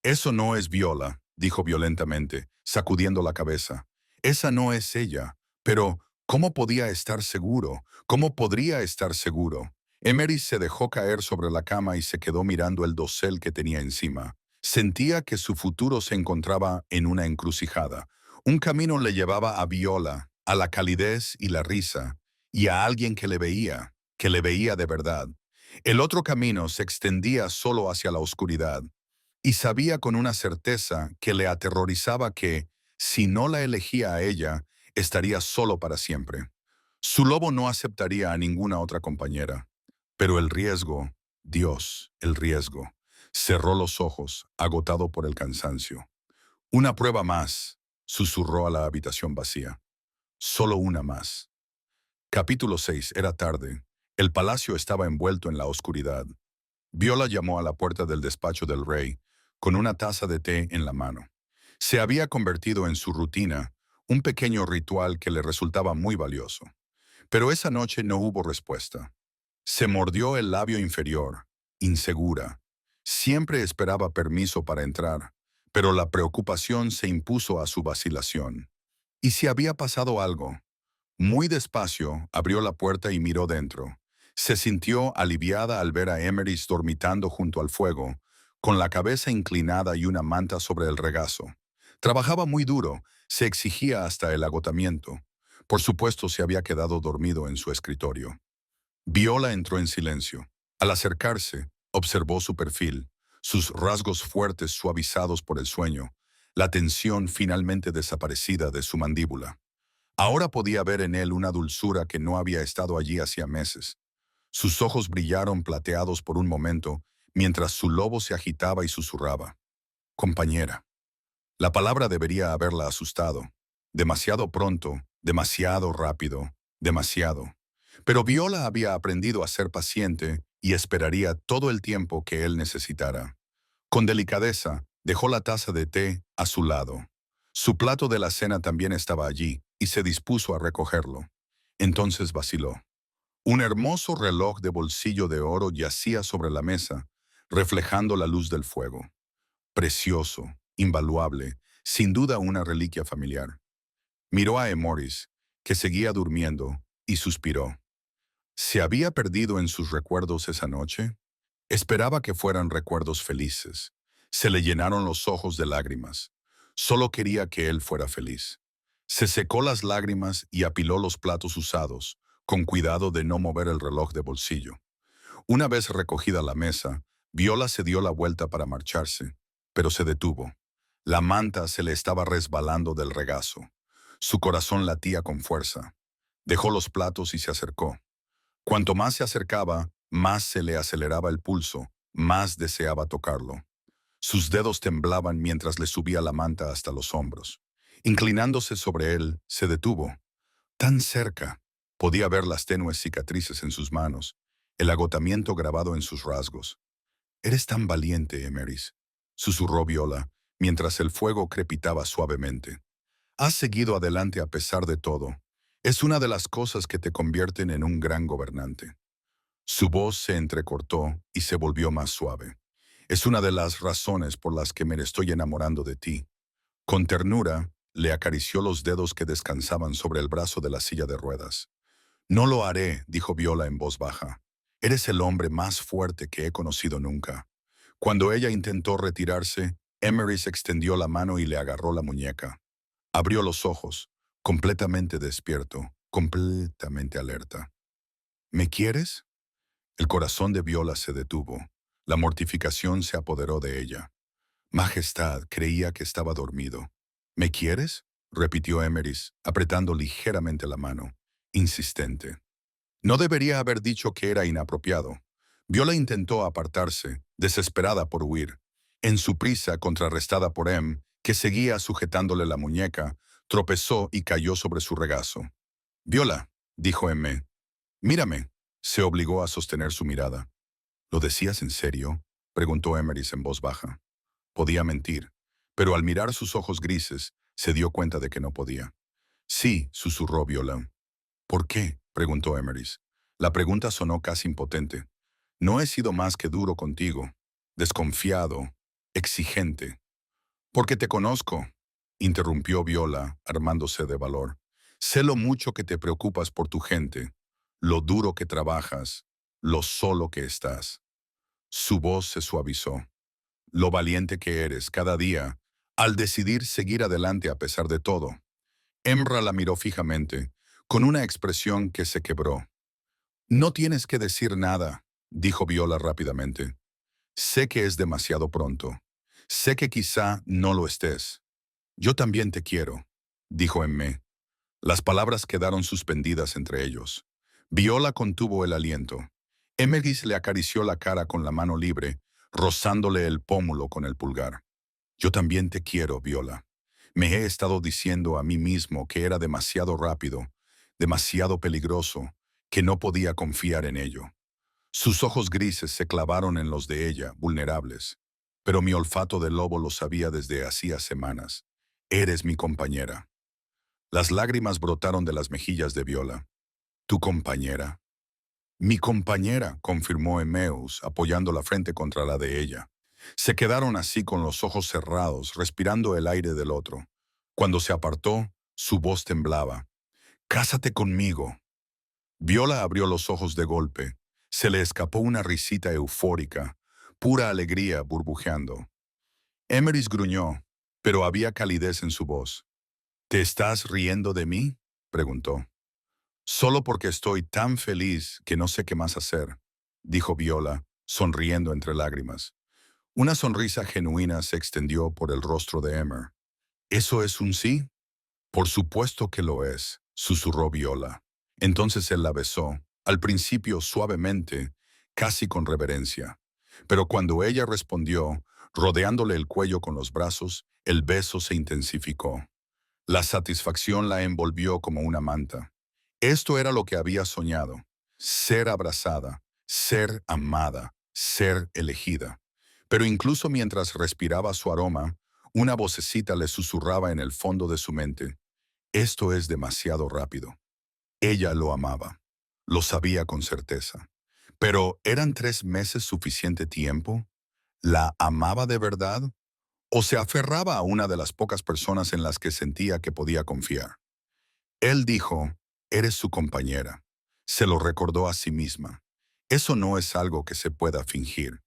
Eso no es Viola, dijo violentamente, sacudiendo la cabeza. Esa no es ella. Pero, ¿cómo podía estar seguro? ¿Cómo podría estar seguro? Emery se dejó caer sobre la cama y se quedó mirando el dosel que tenía encima. Sentía que su futuro se encontraba en una encrucijada, Un camino le llevaba a Viola, a la calidez y la risa, y a alguien que le veía de verdad. El otro camino se extendía solo hacia la oscuridad, y sabía con una certeza que le aterrorizaba que, si no la elegía a ella, estaría solo para siempre. Su lobo no aceptaría a ninguna otra compañera. Pero el riesgo, Dios, el riesgo, cerró los ojos, agotado por el cansancio. Una prueba más, susurró a la habitación vacía. Solo una más. Capítulo 6. Era tarde. El palacio estaba envuelto en la oscuridad. Viola llamó a la puerta del despacho del rey, con una taza de té en la mano. Se había convertido en su rutina, un pequeño ritual que le resultaba muy valioso. Pero esa noche no hubo respuesta. Se mordió el labio inferior, insegura. Siempre esperaba permiso para entrar, pero la preocupación se impuso a su vacilación. ¿Y si había pasado algo? Muy despacio, abrió la puerta y miró dentro. Se sintió aliviada al ver a Emerys dormitando junto al fuego, con la cabeza inclinada y una manta sobre el regazo. Trabajaba muy duro, se exigía hasta el agotamiento. Por supuesto, se había quedado dormido en su escritorio. Viola entró en silencio. Al acercarse, observó su perfil, sus rasgos fuertes suavizados por el sueño, la tensión finalmente desaparecida de su mandíbula. Ahora podía ver en él una dulzura que no había estado allí hacía meses. Sus ojos brillaron plateados por un momento, mientras su lobo se agitaba y susurraba. Compañera. La palabra debería haberla asustado. Demasiado pronto, demasiado rápido, demasiado. Pero Viola había aprendido a ser paciente y esperaría todo el tiempo que él necesitara. Con delicadeza, dejó la taza de té a su lado. Su plato de la cena también estaba allí y se dispuso a recogerlo. Entonces vaciló. Un hermoso reloj de bolsillo de oro yacía sobre la mesa, reflejando la luz del fuego. Precioso, invaluable, sin duda una reliquia familiar. Miró a Emoris, que seguía durmiendo, y suspiró. ¿Se había perdido en sus recuerdos esa noche? Esperaba que fueran recuerdos felices. Se le llenaron los ojos de lágrimas. Solo quería que él fuera feliz. Se secó las lágrimas y apiló los platos usados, con cuidado de no mover el reloj de bolsillo. Una vez recogida la mesa, Viola se dio la vuelta para marcharse, pero se detuvo. La manta se le estaba resbalando del regazo. Su corazón latía con fuerza. Dejó los platos y se acercó. Cuanto más se acercaba, más se le aceleraba el pulso, más deseaba tocarlo. Sus dedos temblaban mientras le subía la manta hasta los hombros. Inclinándose sobre él, se detuvo. Tan cerca. Podía ver las tenues cicatrices en sus manos, el agotamiento grabado en sus rasgos. «Eres tan valiente, Emerys», susurró Viola, mientras el fuego crepitaba suavemente. «Has seguido adelante a pesar de todo. Es una de las cosas que te convierten en un gran gobernante». Su voz se entrecortó y se volvió más suave. «Es una de las razones por las que me estoy enamorando de ti». Con ternura, le acarició los dedos que descansaban sobre el brazo de la silla de ruedas. «No lo haré», dijo Viola en voz baja. «Eres el hombre más fuerte que he conocido nunca». Cuando ella intentó retirarse, Emerys extendió la mano y le agarró la muñeca. Abrió los ojos, completamente despierto, completamente alerta. «¿Me quieres?» El corazón de Viola se detuvo. La mortificación se apoderó de ella. «Majestad, creía que estaba dormido». «¿Me quieres?», repitió Emerys, apretando ligeramente la mano, insistente. No debería haber dicho que era inapropiado. Viola intentó apartarse, desesperada por huir. En su prisa, contrarrestada por que seguía sujetándole la muñeca, tropezó y cayó sobre su regazo. «Viola», dijo «mírame». Se obligó a sostener su mirada. «¿Lo decías en serio?», preguntó Emerys en voz baja. Podía mentir, pero al mirar sus ojos grises, se dio cuenta de que no podía. «Sí», susurró Viola. «¿Por qué?», preguntó Emerys. La pregunta sonó casi impotente. «No he sido más que duro contigo, desconfiado, exigente». «Porque te conozco», interrumpió Viola, armándose de valor. «Sé lo mucho que te preocupas por tu gente, lo duro que trabajas, lo solo que estás». Su voz se suavizó. «Lo valiente que eres cada día. Al decidir seguir adelante a pesar de todo, Emra la miró fijamente, con una expresión que se quebró. No tienes que decir nada, dijo Viola rápidamente. Sé que es demasiado pronto. Sé que quizá no lo estés. Yo también te quiero, dijo Emme. Las palabras quedaron suspendidas entre ellos. Viola contuvo el aliento. Emeris le acarició la cara con la mano libre, rozándole el pómulo con el pulgar. Yo también te quiero, Viola. Me he estado diciendo a mí mismo que era demasiado rápido, demasiado peligroso, que no podía confiar en ello. Sus ojos grises se clavaron en los de ella, vulnerables. Pero mi olfato de lobo lo sabía desde hacía semanas. Eres mi compañera. Las lágrimas brotaron de las mejillas de Viola. ¿Tu compañera? Mi compañera, confirmó Emeus, apoyando la frente contra la de ella. Se quedaron así con los ojos cerrados, respirando el aire del otro. Cuando se apartó, su voz temblaba. «Cásate conmigo». Viola abrió los ojos de golpe. Se le escapó una risita eufórica, pura alegría burbujeando. Emeris gruñó, pero había calidez en su voz. «¿Te estás riendo de mí?», preguntó. «Solo porque estoy tan feliz que no sé qué más hacer», dijo Viola, sonriendo entre lágrimas. Una sonrisa genuina se extendió por el rostro de Emer. «¿Eso es un sí?». «Por supuesto que lo es», susurró Viola. Entonces él la besó, al principio suavemente, casi con reverencia. Pero cuando ella respondió, rodeándole el cuello con los brazos, el beso se intensificó. La satisfacción la envolvió como una manta. Esto era lo que había soñado: ser abrazada, ser amada, ser elegida. Pero incluso mientras respiraba su aroma, una vocecita le susurraba en el fondo de su mente: esto es demasiado rápido. Ella lo amaba. Lo sabía con certeza. Pero ¿eran 3 meses suficiente tiempo? ¿La amaba de verdad? ¿O se aferraba a una de las pocas personas en las que sentía que podía confiar? Él dijo: «Eres su compañera». Se lo recordó a sí misma. Eso no es algo que se pueda fingir.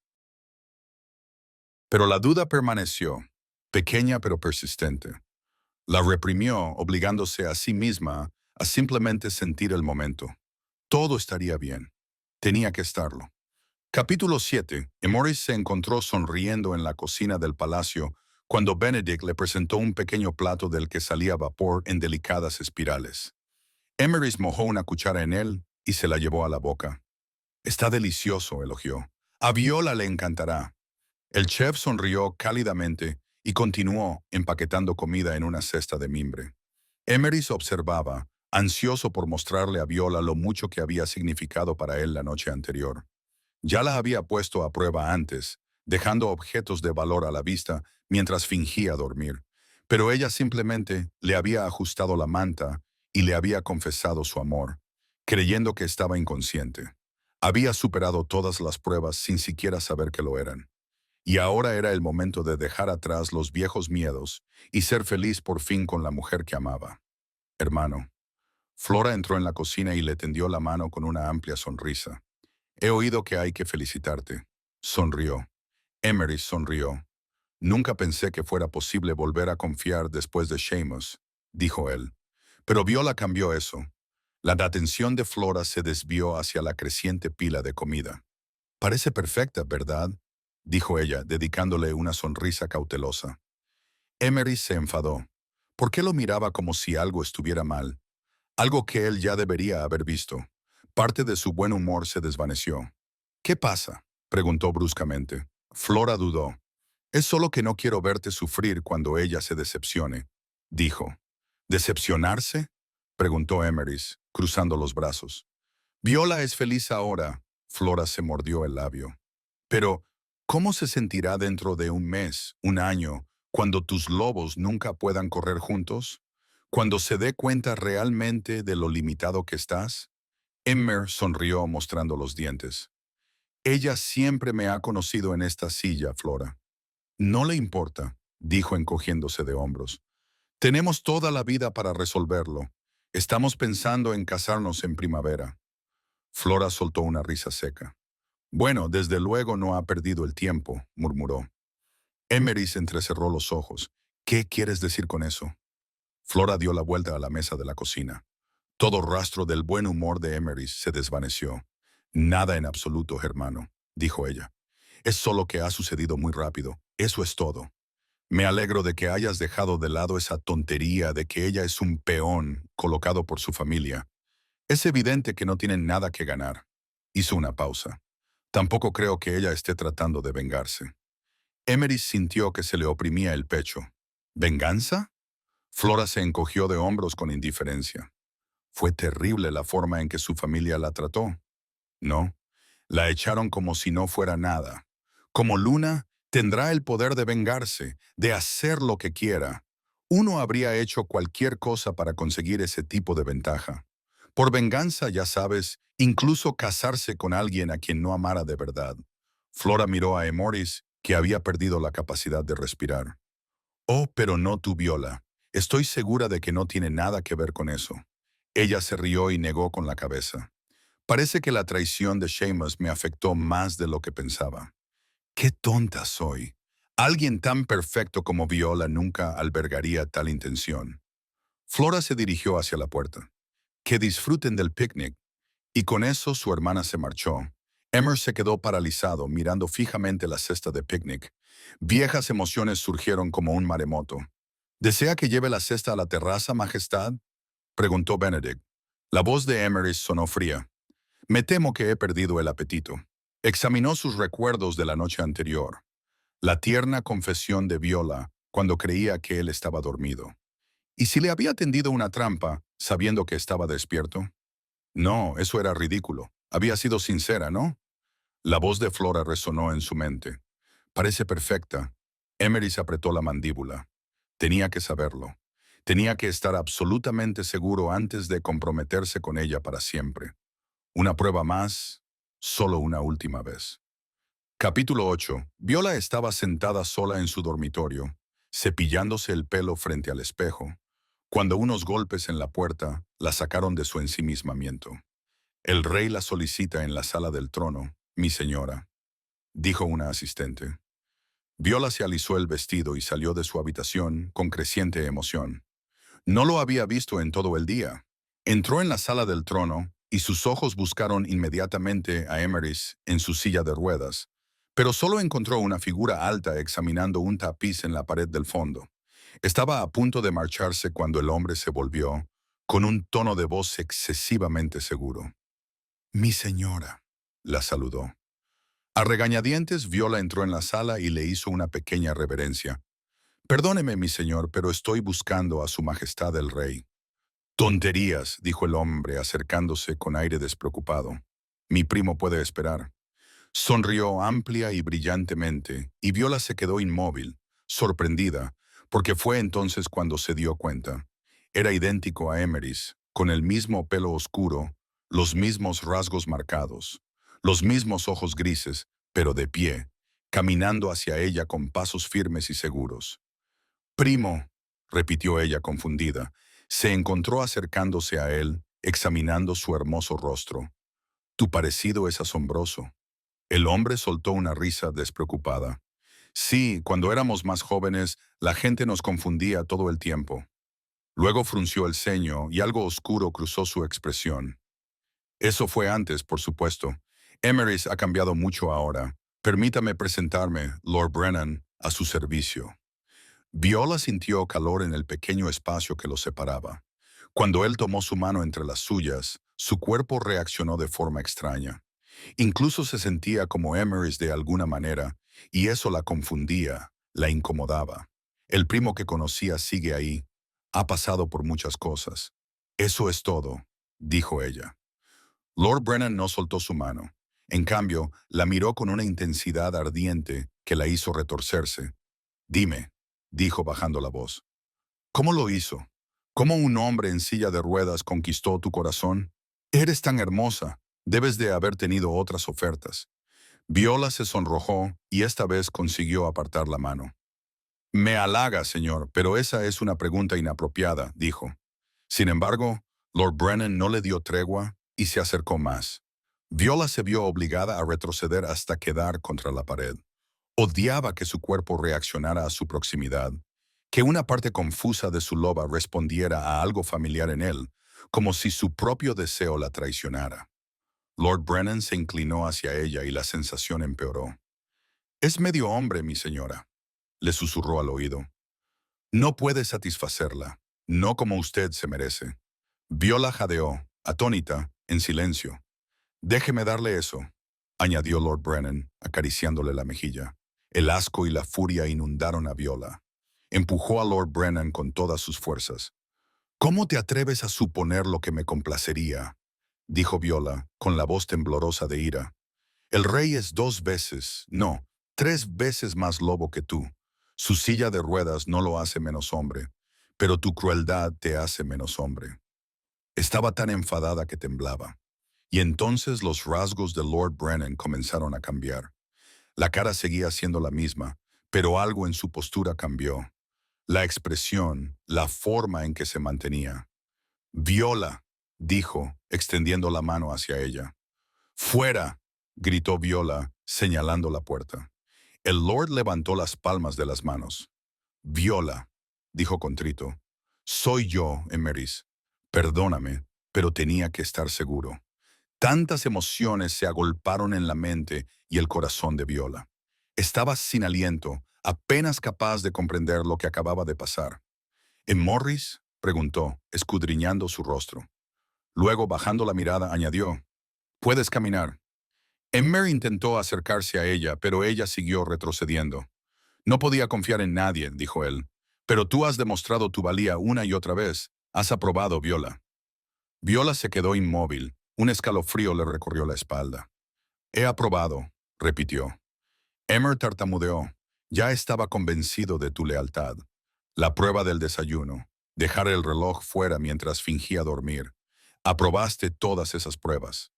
Pero la duda permaneció, pequeña pero persistente. La reprimió, obligándose a sí misma a simplemente sentir el momento. Todo estaría bien. Tenía que estarlo. Capítulo 7. Emoris se encontró sonriendo en la cocina del palacio cuando Benedict le presentó un pequeño plato del que salía vapor en delicadas espirales. Emeris mojó una cuchara en él y se la llevó a la boca. «Está delicioso», elogió. «A Viola le encantará». El chef sonrió cálidamente y continuó empaquetando comida en una cesta de mimbre. Emeris observaba, ansioso por mostrarle a Viola lo mucho que había significado para él la noche anterior. Ya la había puesto a prueba antes, dejando objetos de valor a la vista mientras fingía dormir. Pero ella simplemente le había ajustado la manta y le había confesado su amor, creyendo que estaba inconsciente. Había superado todas las pruebas sin siquiera saber que lo eran. Y ahora era el momento de dejar atrás los viejos miedos y ser feliz por fin con la mujer que amaba. «Hermano». Flora entró en la cocina y le tendió la mano con una amplia sonrisa. «He oído que hay que felicitarte». Sonrió. Emery sonrió. «Nunca pensé que fuera posible volver a confiar después de Seamus», dijo él. Pero Viola cambió eso. La atención de Flora se desvió hacia la creciente pila de comida. «Parece perfecta, ¿verdad?», dijo ella, dedicándole una sonrisa cautelosa. Emery se enfadó. ¿Por qué lo miraba como si algo estuviera mal? Algo que él ya debería haber visto. Parte de su buen humor se desvaneció. «¿Qué pasa?», preguntó bruscamente. Flora dudó. «Es solo que no quiero verte sufrir cuando ella se decepcione», dijo. «¿Decepcionarse?», preguntó Emeris, cruzando los brazos. «Viola es feliz ahora», Flora se mordió el labio. «Pero, ¿cómo se sentirá dentro de un mes, un año, cuando tus lobos nunca puedan correr juntos? ¿Cuando se dé cuenta realmente de lo limitado que estás?». Emmer sonrió mostrando los dientes. «Ella siempre me ha conocido en esta silla, Flora». «No le importa», dijo encogiéndose de hombros. «Tenemos toda la vida para resolverlo. Estamos pensando en casarnos en primavera». Flora soltó una risa seca. «Bueno, desde luego no ha perdido el tiempo», murmuró. Emery entrecerró los ojos. ¿Qué quieres decir con eso? Flora dio la vuelta a la mesa de la cocina. Todo rastro del buen humor de Emery se desvaneció. Nada en absoluto, hermano, dijo ella. Es solo que ha sucedido muy rápido. Eso es todo. Me alegro de que hayas dejado de lado esa tontería de que ella es un peón colocado por su familia. Es evidente que no tienen nada que ganar. Hizo una pausa. Tampoco creo que ella esté tratando de vengarse. Emery sintió que se le oprimía el pecho. ¿Venganza? Flora se encogió de hombros con indiferencia. Fue terrible la forma en que su familia la trató. No, la echaron como si no fuera nada. Como Luna, tendrá el poder de vengarse, de hacer lo que quiera. Uno habría hecho cualquier cosa para conseguir ese tipo de ventaja. Por venganza, ya sabes, incluso casarse con alguien a quien no amara de verdad. Flora miró a Emoris, que había perdido la capacidad de respirar. Oh, pero no tu Viola. Estoy segura de que no tiene nada que ver con eso. Ella se rió y negó con la cabeza. Parece que la traición de Seamus me afectó más de lo que pensaba. ¡Qué tonta soy! Alguien tan perfecto como Viola nunca albergaría tal intención. Flora se dirigió hacia la puerta. Que disfruten del picnic. Y con eso su hermana se marchó. Emer se quedó paralizado, mirando fijamente la cesta de picnic. Viejas emociones surgieron como un maremoto. ¿Desea que lleve la cesta a la terraza, Majestad?, preguntó Benedict. La voz de Emery sonó fría. Me temo que he perdido el apetito. Examinó sus recuerdos de la noche anterior. La tierna confesión de Viola cuando creía que él estaba dormido. ¿Y si le había tendido una trampa, sabiendo que estaba despierto? No, eso era ridículo. Había sido sincera, ¿no? La voz de Flora resonó en su mente. Parece perfecta. Emery se apretó la mandíbula. Tenía que saberlo. Tenía que estar absolutamente seguro antes de comprometerse con ella para siempre. Una prueba más, solo una última vez. Capítulo 8. Viola estaba sentada sola en su dormitorio, cepillándose el pelo frente al espejo, cuando unos golpes en la puerta la sacaron de su ensimismamiento. El rey la solicita en la sala del trono, mi señora, dijo una asistente. Viola se alisó el vestido y salió de su habitación con creciente emoción. No lo había visto en todo el día. Entró en la sala del trono y sus ojos buscaron inmediatamente a Emeris en su silla de ruedas, pero solo encontró una figura alta examinando un tapiz en la pared del fondo. Estaba a punto de marcharse cuando el hombre se volvió, con un tono de voz excesivamente seguro. «Mi señora», la saludó. A regañadientes, Viola entró en la sala y le hizo una pequeña reverencia. «Perdóneme, mi señor, pero estoy buscando a su majestad el rey». «Tonterías», dijo el hombre acercándose con aire despreocupado. «Mi primo puede esperar». Sonrió amplia y brillantemente, y Viola se quedó inmóvil, sorprendida, porque fue entonces cuando se dio cuenta. Era idéntico a Emeris, con el mismo pelo oscuro, los mismos rasgos marcados, los mismos ojos grises, pero de pie, caminando hacia ella con pasos firmes y seguros. «Primo», repitió ella confundida, se encontró acercándose a él, examinando su hermoso rostro. «Tu parecido es asombroso». El hombre soltó una risa despreocupada. «Sí, cuando éramos más jóvenes, la gente nos confundía todo el tiempo». Luego frunció el ceño y algo oscuro cruzó su expresión. «Eso fue antes, por supuesto. Emeris ha cambiado mucho ahora. Permítame presentarme, Lord Brennan, a su servicio». Viola sintió calor en el pequeño espacio que los separaba. Cuando él tomó su mano entre las suyas, su cuerpo reaccionó de forma extraña. Incluso se sentía como Emeris de alguna manera, y eso la confundía, la incomodaba. El primo que conocía sigue ahí. Ha pasado por muchas cosas. «Eso es todo», dijo ella. Lord Brennan no soltó su mano. En cambio, la miró con una intensidad ardiente que la hizo retorcerse. «Dime», dijo bajando la voz. «¿Cómo lo hizo? ¿Cómo un hombre en silla de ruedas conquistó tu corazón? Eres tan hermosa. Debes de haber tenido otras ofertas». Viola se sonrojó y esta vez consiguió apartar la mano. «Me halaga, señor, pero esa es una pregunta inapropiada», dijo. Sin embargo, Lord Brennan no le dio tregua y se acercó más. Viola se vio obligada a retroceder hasta quedar contra la pared. Odiaba que su cuerpo reaccionara a su proximidad. que una parte confusa de su loba respondiera a algo familiar en él, como si su propio deseo la traicionara. Lord Brennan se inclinó hacia ella y la sensación empeoró. «Es medio hombre, mi señora», le susurró al oído. «No puede satisfacerla, no como usted se merece». Viola jadeó, atónita, en silencio. «Déjeme darle eso», añadió Lord Brennan, acariciándole la mejilla. El asco y la furia inundaron a Viola. Empujó a Lord Brennan con todas sus fuerzas. «¿Cómo te atreves a suponer lo que me complacería?», dijo Viola, con la voz temblorosa de ira. «El rey es 2 veces, no, 3 veces más lobo que tú. Su silla de ruedas no lo hace menos hombre, pero tu crueldad te hace menos hombre». Estaba tan enfadada que temblaba. Y entonces los rasgos de Lord Brennan comenzaron a cambiar. La cara seguía siendo la misma, pero algo en su postura cambió. La expresión, la forma en que se mantenía. «Viola», dijo, extendiendo la mano hacia ella. «¡Fuera!», gritó Viola, señalando la puerta. El Lord levantó las palmas de las manos. «Viola», dijo contrito, «soy yo, Emerys. Perdóname, pero tenía que estar seguro». Tantas emociones se agolparon en la mente y el corazón de Viola. Estaba sin aliento, apenas capaz de comprender lo que acababa de pasar. «¿En Morris?», preguntó, escudriñando su rostro. Luego, bajando la mirada, añadió, «Puedes caminar». Emer intentó acercarse a ella, pero ella siguió retrocediendo. «No podía confiar en nadie», dijo él. «Pero tú has demostrado tu valía una y otra vez. Has aprobado, Viola». Viola se quedó inmóvil. Un escalofrío le recorrió la espalda. «He aprobado», repitió. Emer tartamudeó. «Ya estaba convencido de tu lealtad. La prueba del desayuno. Dejar el reloj fuera mientras fingía dormir. Aprobaste todas esas pruebas».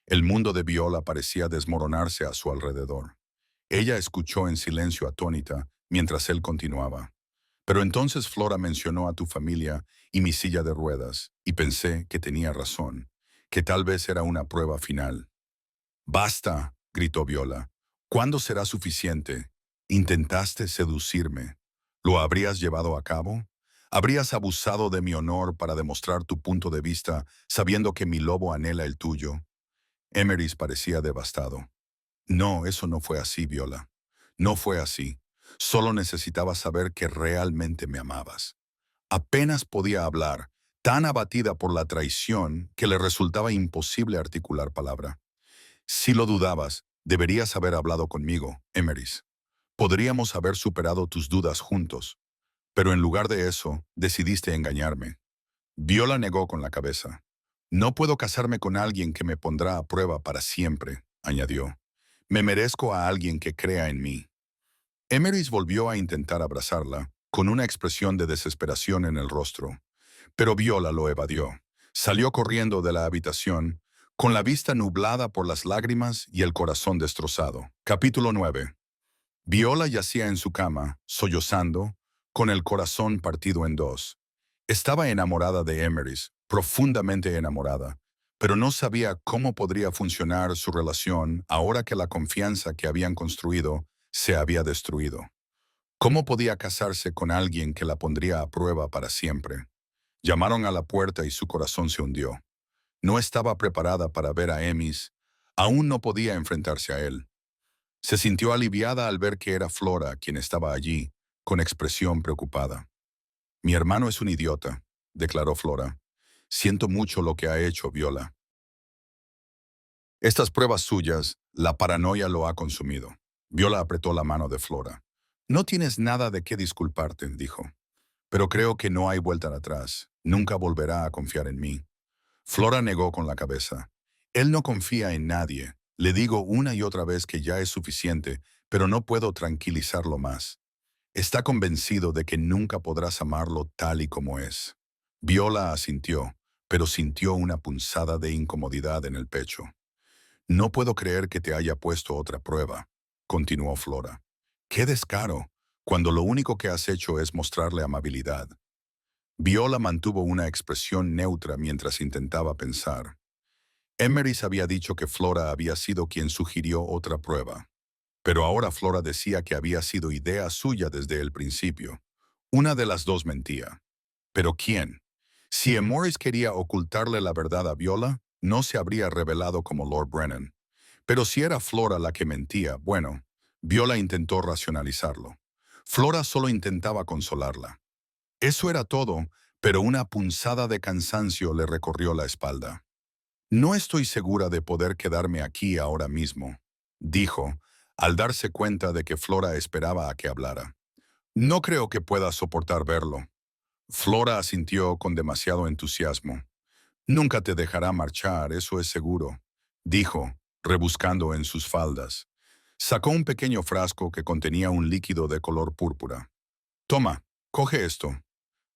El mundo de Viola parecía desmoronarse a su alrededor. Ella escuchó en silencio atónita mientras él continuaba. «Pero entonces Flora mencionó a tu familia y mi silla de ruedas, y pensé que tenía razón, que tal vez era una prueba final». «Basta», gritó Viola. «¿Cuándo será suficiente? Intentaste seducirme. ¿Lo habrías llevado a cabo? ¿Habrías abusado de mi honor para demostrar tu punto de vista sabiendo que mi lobo anhela el tuyo?» Emerys parecía devastado. «No, eso no fue así, Viola. No fue así. Solo necesitaba saber que realmente me amabas». Apenas podía hablar, tan abatida por la traición que le resultaba imposible articular palabra. «Si lo dudabas, deberías haber hablado conmigo, Emerys. Podríamos haber superado tus dudas juntos. Pero en lugar de eso, decidiste engañarme». Viola negó con la cabeza. «No puedo casarme con alguien que me pondrá a prueba para siempre», añadió. «Me merezco a alguien que crea en mí». Emerys volvió a intentar abrazarla, con una expresión de desesperación en el rostro. Pero Viola lo evadió. Salió corriendo de la habitación, con la vista nublada por las lágrimas y el corazón destrozado. Capítulo 9. Viola yacía en su cama, sollozando, con el corazón partido en dos. Estaba enamorada de Emerys, profundamente enamorada, pero no sabía cómo podría funcionar su relación ahora que la confianza que habían construido se había destruido. ¿Cómo podía casarse con alguien que la pondría a prueba para siempre? Llamaron a la puerta y su corazón se hundió. No estaba preparada para ver a Emis, aún no podía enfrentarse a él. Se sintió aliviada al ver que era Flora quien estaba allí, con expresión preocupada. «Mi hermano es un idiota», declaró Flora. «Siento mucho lo que ha hecho, Viola. Estas pruebas suyas, la paranoia lo ha consumido». Viola apretó la mano de Flora. «No tienes nada de qué disculparte», dijo. «Pero creo que no hay vuelta atrás. Nunca volverá a confiar en mí». Flora negó con la cabeza. «Él no confía en nadie. Le digo una y otra vez que ya es suficiente, pero no puedo tranquilizarlo más. Está convencido de que nunca podrás amarlo tal y como es». Viola asintió, pero sintió una punzada de incomodidad en el pecho. «No puedo creer que te haya puesto otra prueba», continuó Flora. «¡Qué descaro!, cuando lo único que has hecho es mostrarle amabilidad». Viola mantuvo una expresión neutra mientras intentaba pensar. Emerys había dicho que Flora había sido quien sugirió otra prueba. Pero ahora Flora decía que había sido idea suya desde el principio. Una de las dos mentía. ¿Pero quién? Si Emoris quería ocultarle la verdad a Viola, no se habría revelado como Lord Brennan. Pero si era Flora la que mentía, bueno, Viola intentó racionalizarlo. Flora solo intentaba consolarla. Eso era todo, pero una punzada de cansancio le recorrió la espalda. No estoy segura de poder quedarme aquí ahora mismo, dijo, al darse cuenta de que Flora esperaba a que hablara. No creo que pueda soportar verlo. Flora asintió con demasiado entusiasmo. Nunca te dejará marchar, eso es seguro, dijo, rebuscando en sus faldas. Sacó un pequeño frasco que contenía un líquido de color púrpura. Toma, coge esto.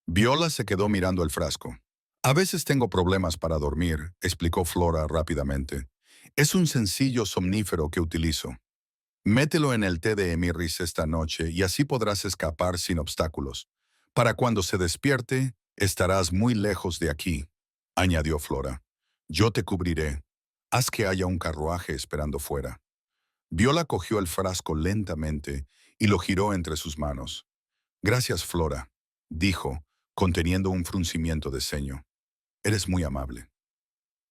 Viola se quedó mirando el frasco. A veces tengo problemas para dormir, explicó Flora rápidamente. Es un sencillo somnífero que utilizo. Mételo en el té de Emirris esta noche y así podrás escapar sin obstáculos. Para cuando se despierte, estarás muy lejos de aquí, añadió Flora. Yo te cubriré. Haz que haya un carruaje esperando fuera. Viola cogió el frasco lentamente y lo giró entre sus manos. Gracias, Flora, dijo, conteniendo un fruncimiento de ceño. Eres muy amable.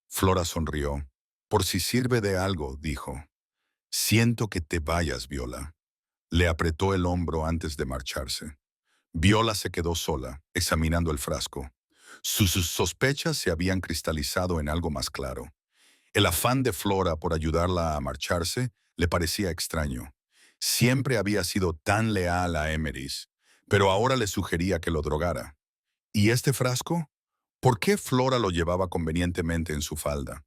Flora sonrió. Por si sirve de algo, dijo. Siento que te vayas, Viola. Le apretó el hombro antes de marcharse. Viola se quedó sola, examinando el frasco. Sus sospechas se habían cristalizado en algo más claro. El afán de Flora por ayudarla a marcharse le parecía extraño. Siempre había sido tan leal a Emeris, pero ahora le sugería que lo drogara. ¿Y este frasco? ¿Por qué Flora lo llevaba convenientemente en su falda?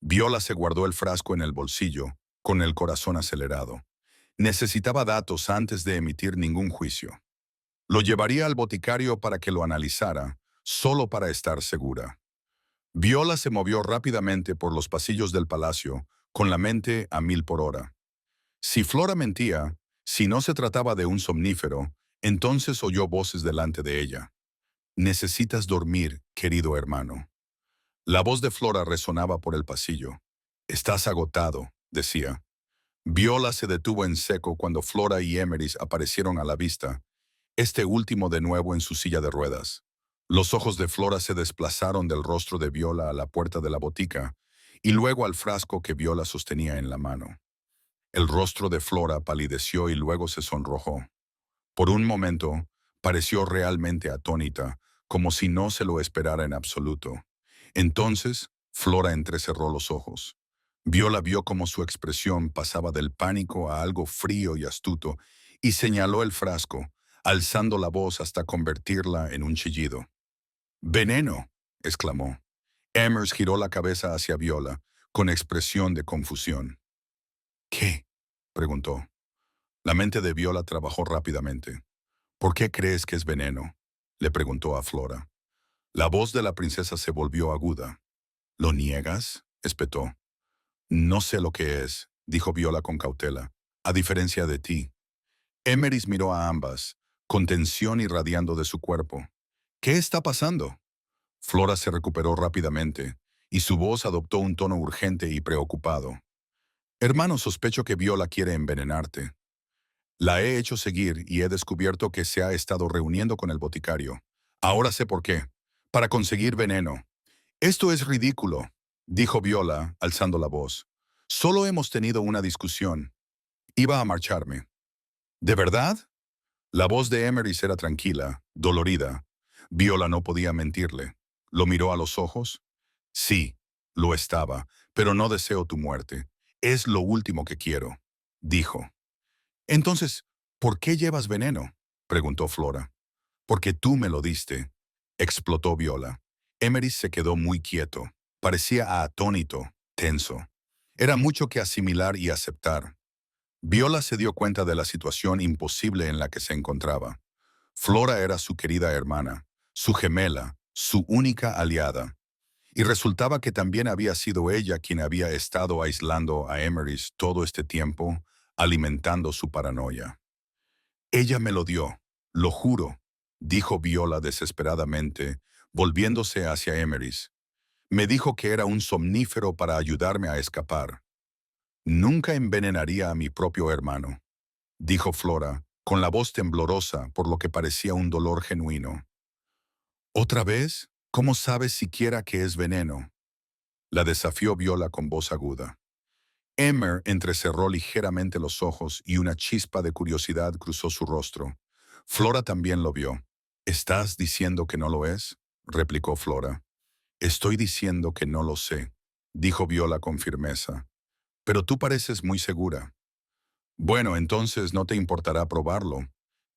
Viola se guardó el frasco en el bolsillo, con el corazón acelerado. Necesitaba datos antes de emitir ningún juicio. Lo llevaría al boticario para que lo analizara, solo para estar segura. Viola se movió rápidamente por los pasillos del palacio, con la mente a 1000 por hora. Si Flora mentía, si no se trataba de un somnífero, entonces oyó voces delante de ella. Necesitas dormir, querido hermano. La voz de Flora resonaba por el pasillo. Estás agotado, decía. Viola se detuvo en seco cuando Flora y Emeris aparecieron a la vista, este último de nuevo en su silla de ruedas. Los ojos de Flora se desplazaron del rostro de Viola a la puerta de la botica y luego al frasco que Viola sostenía en la mano. El rostro de Flora palideció y luego se sonrojó. Por un momento, pareció realmente atónita, como si no se lo esperara en absoluto. Entonces, Flora entrecerró los ojos. Viola vio cómo su expresión pasaba del pánico a algo frío y astuto, y señaló el frasco, alzando la voz hasta convertirla en un chillido. «¡Veneno!», exclamó. Emmers giró la cabeza hacia Viola, con expresión de confusión. «¿Qué?», preguntó. La mente de Viola trabajó rápidamente. «¿Por qué crees que es veneno?», le preguntó a Flora. La voz de la princesa se volvió aguda. «¿Lo niegas?», espetó. «No sé lo que es», dijo Viola con cautela, «a diferencia de ti». Emeris miró a ambas, con tensión irradiando de su cuerpo. «¿Qué está pasando?». Flora se recuperó rápidamente, y su voz adoptó un tono urgente y preocupado. «Hermano, sospecho que Viola quiere envenenarte. La he hecho seguir y he descubierto que se ha estado reuniendo con el boticario. Ahora sé por qué. Para conseguir veneno». «Esto es ridículo», dijo Viola, alzando la voz. «Solo hemos tenido una discusión. Iba a marcharme». «¿De verdad?». La voz de Emeris era tranquila, dolorida. Viola no podía mentirle. ¿Lo miró a los ojos? «Sí, lo estaba, pero no deseo tu muerte. Es lo último que quiero», dijo. «Entonces, ¿por qué llevas veneno?», preguntó Flora. «Porque tú me lo diste», explotó Viola. Emeris se quedó muy quieto. Parecía atónito, tenso. Era mucho que asimilar y aceptar. Viola se dio cuenta de la situación imposible en la que se encontraba. Flora era su querida hermana, su gemela, su única aliada. Y resultaba que también había sido ella quien había estado aislando a Emeris todo este tiempo, alimentando su paranoia. «Ella me lo dio, lo juro», dijo Viola desesperadamente, volviéndose hacia Emeris. «Me dijo que era un somnífero para ayudarme a escapar». «Nunca envenenaría a mi propio hermano», dijo Flora, con la voz temblorosa por lo que parecía un dolor genuino. ¿Otra vez? ¿Cómo sabes siquiera que es veneno? La desafió Viola con voz aguda. Emer entrecerró ligeramente los ojos y una chispa de curiosidad cruzó su rostro. Flora también lo vio. ¿Estás diciendo que no lo es?, replicó Flora. Estoy diciendo que no lo sé, dijo Viola con firmeza. Pero tú pareces muy segura. Bueno, entonces no te importará probarlo,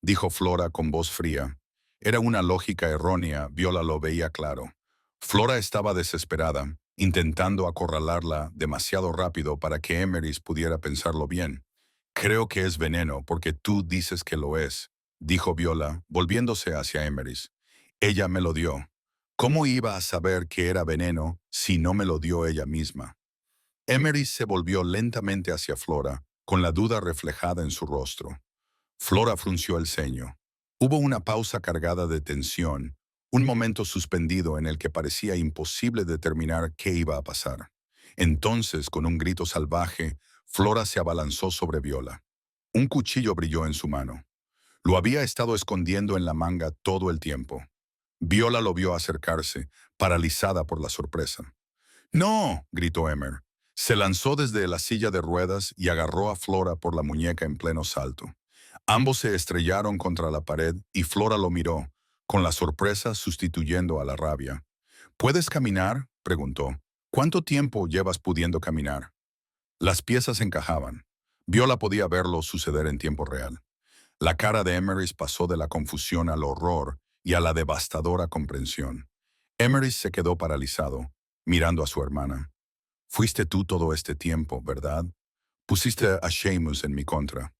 dijo Flora con voz fría. Era una lógica errónea, Viola lo veía claro. Flora estaba desesperada, intentando acorralarla demasiado rápido para que Emeris pudiera pensarlo bien. Creo que es veneno porque tú dices que lo es, dijo Viola, volviéndose hacia Emeris. Ella me lo dio. ¿Cómo iba a saber que era veneno si no me lo dio ella misma? Emery se volvió lentamente hacia Flora, con la duda reflejada en su rostro. Flora frunció el ceño. Hubo una pausa cargada de tensión, un momento suspendido en el que parecía imposible determinar qué iba a pasar. Entonces, con un grito salvaje, Flora se abalanzó sobre Viola. Un cuchillo brilló en su mano. Lo había estado escondiendo en la manga todo el tiempo. Viola lo vio acercarse, paralizada por la sorpresa. ¡No!, gritó Emer. Se lanzó desde la silla de ruedas y agarró a Flora por la muñeca en pleno salto. Ambos se estrellaron contra la pared y Flora lo miró, con la sorpresa sustituyendo a la rabia. ¿Puedes caminar?, preguntó. ¿Cuánto tiempo llevas pudiendo caminar? Las piezas encajaban. Viola podía verlo suceder en tiempo real. La cara de Emery pasó de la confusión al horror y a la devastadora comprensión. Emery se quedó paralizado, mirando a su hermana. Fuiste tú todo este tiempo, ¿verdad? Pusiste a Seamus en mi contra.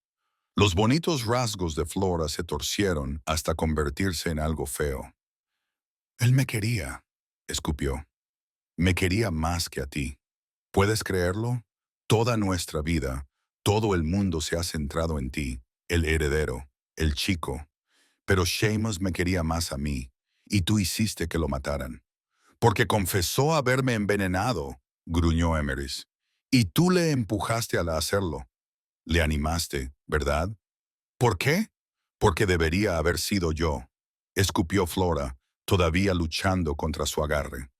Los bonitos rasgos de Flora se torcieron hasta convertirse en algo feo. Él me quería, escupió. Me quería más que a ti. ¿Puedes creerlo? Toda nuestra vida, todo el mundo se ha centrado en ti, el heredero, el chico. Pero Seamus me quería más a mí, y tú hiciste que lo mataran. Porque confesó haberme envenenado, gruñó Emeris. Y tú le empujaste a hacerlo. Le animaste, ¿verdad? ¿Por qué? Porque debería haber sido yo, escupió Flora, todavía luchando contra su agarre.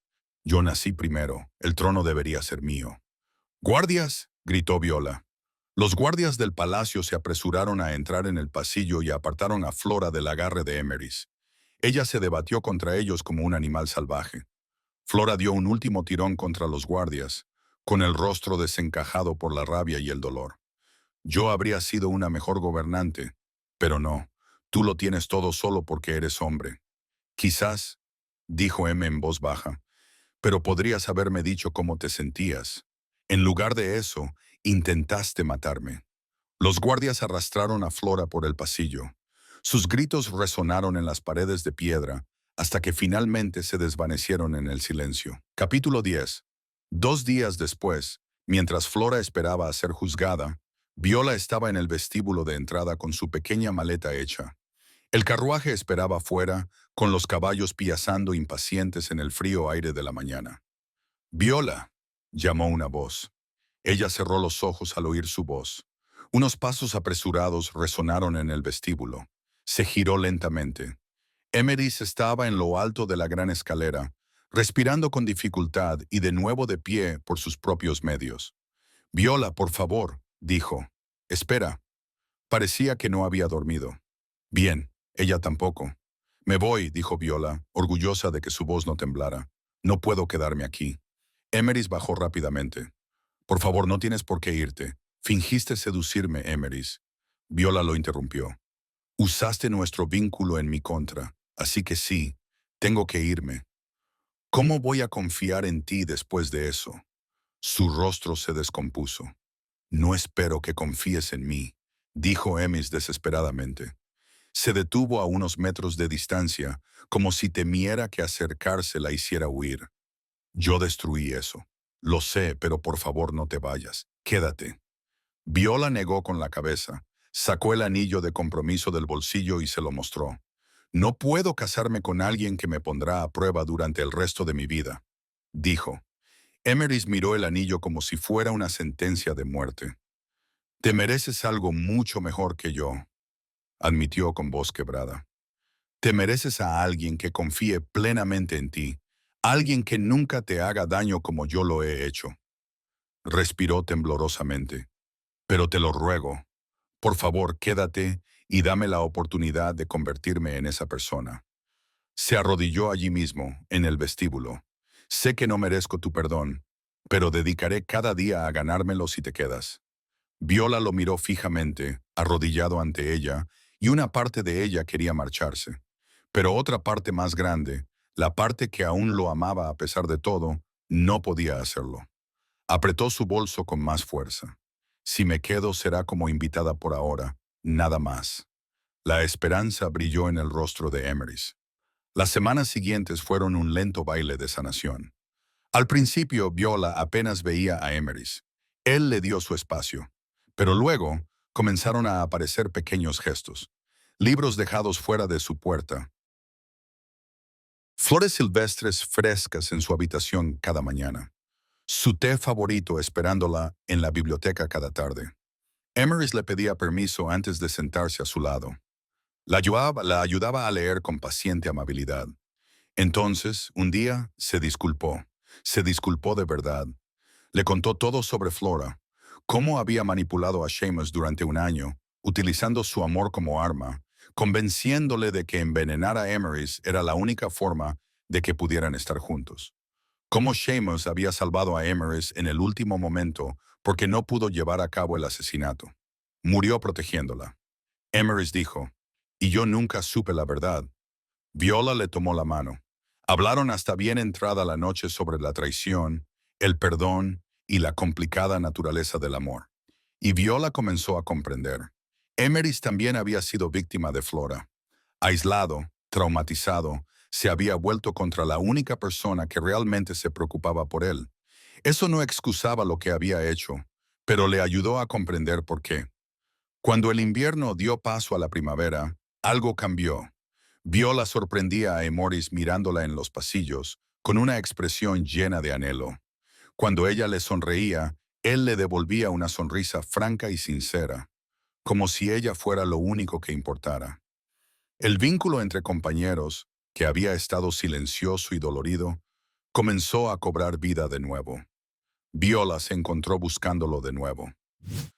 Yo nací primero, el trono debería ser mío. ¡Guardias!, gritó Viola. Los guardias del palacio se apresuraron a entrar en el pasillo y apartaron a Flora del agarre de Emeris. Ella se debatió contra ellos como un animal salvaje. Flora dio un último tirón contra los guardias, con el rostro desencajado por la rabia y el dolor. Yo habría sido una mejor gobernante, pero no, tú lo tienes todo solo porque eres hombre. Quizás, dijo M en voz baja, pero podrías haberme dicho cómo te sentías. En lugar de eso, intentaste matarme. Los guardias arrastraron a Flora por el pasillo. Sus gritos resonaron en las paredes de piedra hasta que finalmente se desvanecieron en el silencio. Capítulo 10. 2 días después, mientras Flora esperaba a ser juzgada, Viola estaba en el vestíbulo de entrada con su pequeña maleta hecha. El carruaje esperaba afuera, con los caballos piazando impacientes en el frío aire de la mañana. «Viola», llamó una voz. Ella cerró los ojos al oír su voz. Unos pasos apresurados resonaron en el vestíbulo. Se giró lentamente. Emeris estaba en lo alto de la gran escalera, respirando con dificultad y de nuevo de pie por sus propios medios. «Viola, por favor», dijo. «Espera». Parecía que no había dormido. «Bien, ella tampoco». «Me voy», dijo Viola, orgullosa de que su voz no temblara. «No puedo quedarme aquí». Emeris bajó rápidamente. «Por favor, no tienes por qué irte. Fingiste seducirme, Emeris». Viola lo interrumpió. «Usaste nuestro vínculo en mi contra, así que sí, tengo que irme». «¿Cómo voy a confiar en ti después de eso?» Su rostro se descompuso. «No espero que confíes en mí», dijo Emis desesperadamente. Se detuvo a unos metros de distancia, como si temiera que acercarse la hiciera huir. «Yo destruí eso. Lo sé, pero por favor no te vayas. Quédate». Viola negó con la cabeza. Sacó el anillo de compromiso del bolsillo y se lo mostró. «No puedo casarme con alguien que me pondrá a prueba durante el resto de mi vida», dijo. Emeris miró el anillo como si fuera una sentencia de muerte. «Te mereces algo mucho mejor que yo». admitió con voz quebrada. Te mereces a alguien que confíe plenamente en ti, alguien que nunca te haga daño como yo lo he hecho. Respiró temblorosamente. Pero te lo ruego, por favor, quédate y dame la oportunidad de convertirme en esa persona. Se arrodilló allí mismo, en el vestíbulo. Sé que no merezco tu perdón, pero dedicaré cada día a ganármelo si te quedas. Viola lo miró fijamente, arrodillado ante ella, y una parte de ella quería marcharse. Pero otra parte más grande, la parte que aún lo amaba a pesar de todo, no podía hacerlo. Apretó su bolso con más fuerza. Si me quedo será como invitada por ahora, nada más. La esperanza brilló en el rostro de Emerys. Las semanas siguientes fueron un lento baile de sanación. Al principio, Viola apenas veía a Emerys. Él le dio su espacio. Pero luego comenzaron a aparecer pequeños gestos. Libros dejados fuera de su puerta. Flores silvestres frescas en su habitación cada mañana. Su té favorito esperándola en la biblioteca cada tarde. Emerys le pedía permiso antes de sentarse a su lado. La ayudaba a leer con paciente amabilidad. Entonces, un día, se disculpó. Se disculpó de verdad. Le contó todo sobre Flora, cómo había manipulado a Seamus durante un año, utilizando su amor como arma, convenciéndole de que envenenar a Emerys era la única forma de que pudieran estar juntos. Cómo Seamus había salvado a Emerys en el último momento porque no pudo llevar a cabo el asesinato. Murió protegiéndola. Emerys dijo, y yo nunca supe la verdad. Viola le tomó la mano. Hablaron hasta bien entrada la noche sobre la traición, el perdón y la complicada naturaleza del amor. Y Viola comenzó a comprender. Emerys también había sido víctima de Flora. Aislado, traumatizado, se había vuelto contra la única persona que realmente se preocupaba por él. Eso no excusaba lo que había hecho, pero le ayudó a comprender por qué. Cuando el invierno dio paso a la primavera, algo cambió. Viola sorprendía a Emerys mirándola en los pasillos, con una expresión llena de anhelo. Cuando ella le sonreía, él le devolvía una sonrisa franca y sincera, como si ella fuera lo único que importara. El vínculo entre compañeros, que había estado silencioso y dolorido, comenzó a cobrar vida de nuevo. Viola se encontró buscándolo de nuevo.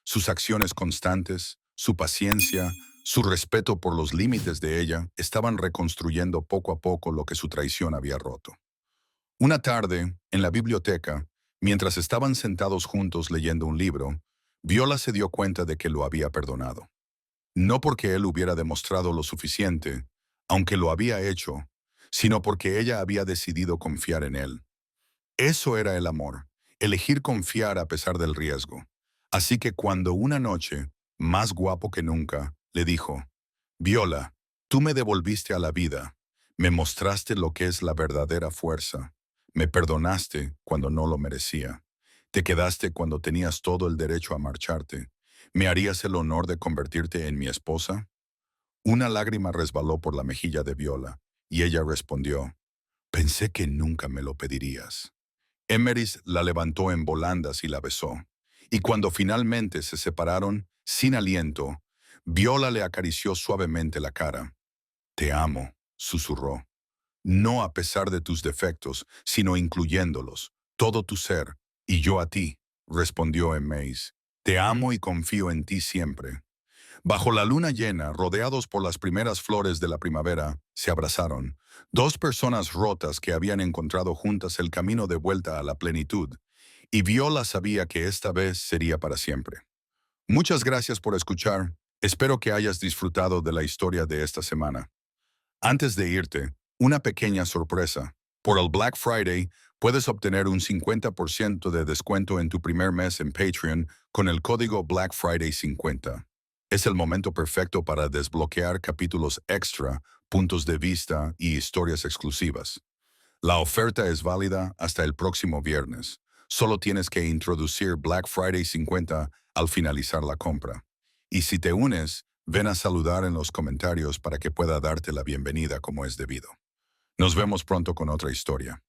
Sus acciones constantes, su paciencia, su respeto por los límites de ella estaban reconstruyendo poco a poco lo que su traición había roto. Una tarde, en la biblioteca, mientras estaban sentados juntos leyendo un libro, Viola se dio cuenta de que lo había perdonado. No porque él hubiera demostrado lo suficiente, aunque lo había hecho, sino porque ella había decidido confiar en él. Eso era el amor, elegir confiar a pesar del riesgo. Así que cuando una noche, más guapo que nunca, le dijo, Viola, tú me devolviste a la vida, me mostraste lo que es la verdadera fuerza, me perdonaste cuando no lo merecía, te quedaste cuando tenías todo el derecho a marcharte, ¿me harías el honor de convertirte en mi esposa? Una lágrima resbaló por la mejilla de Viola, y ella respondió, pensé que nunca me lo pedirías. Emerys la levantó en volandas y la besó. Y cuando finalmente se separaron, sin aliento, Viola le acarició suavemente la cara. Te amo, susurró. No a pesar de tus defectos, sino incluyéndolos, todo tu ser, y yo a ti, respondió Emerys. Te amo y confío en ti siempre. Bajo la luna llena, rodeados por las primeras flores de la primavera, se abrazaron, dos personas rotas que habían encontrado juntas el camino de vuelta a la plenitud, y Viola sabía que esta vez sería para siempre. Muchas gracias por escuchar, espero que hayas disfrutado de la historia de esta semana. Antes de irte, una pequeña sorpresa. Por el Black Friday, puedes obtener un 50% de descuento en tu primer mes en Patreon con el código Black Friday 50. Es el momento perfecto para desbloquear capítulos extra, puntos de vista y historias exclusivas. La oferta es válida hasta el próximo viernes. Solo tienes que introducir Black Friday 50 al finalizar la compra. Y si te unes, ven a saludar en los comentarios para que pueda darte la bienvenida como es debido. Nos vemos pronto con otra historia.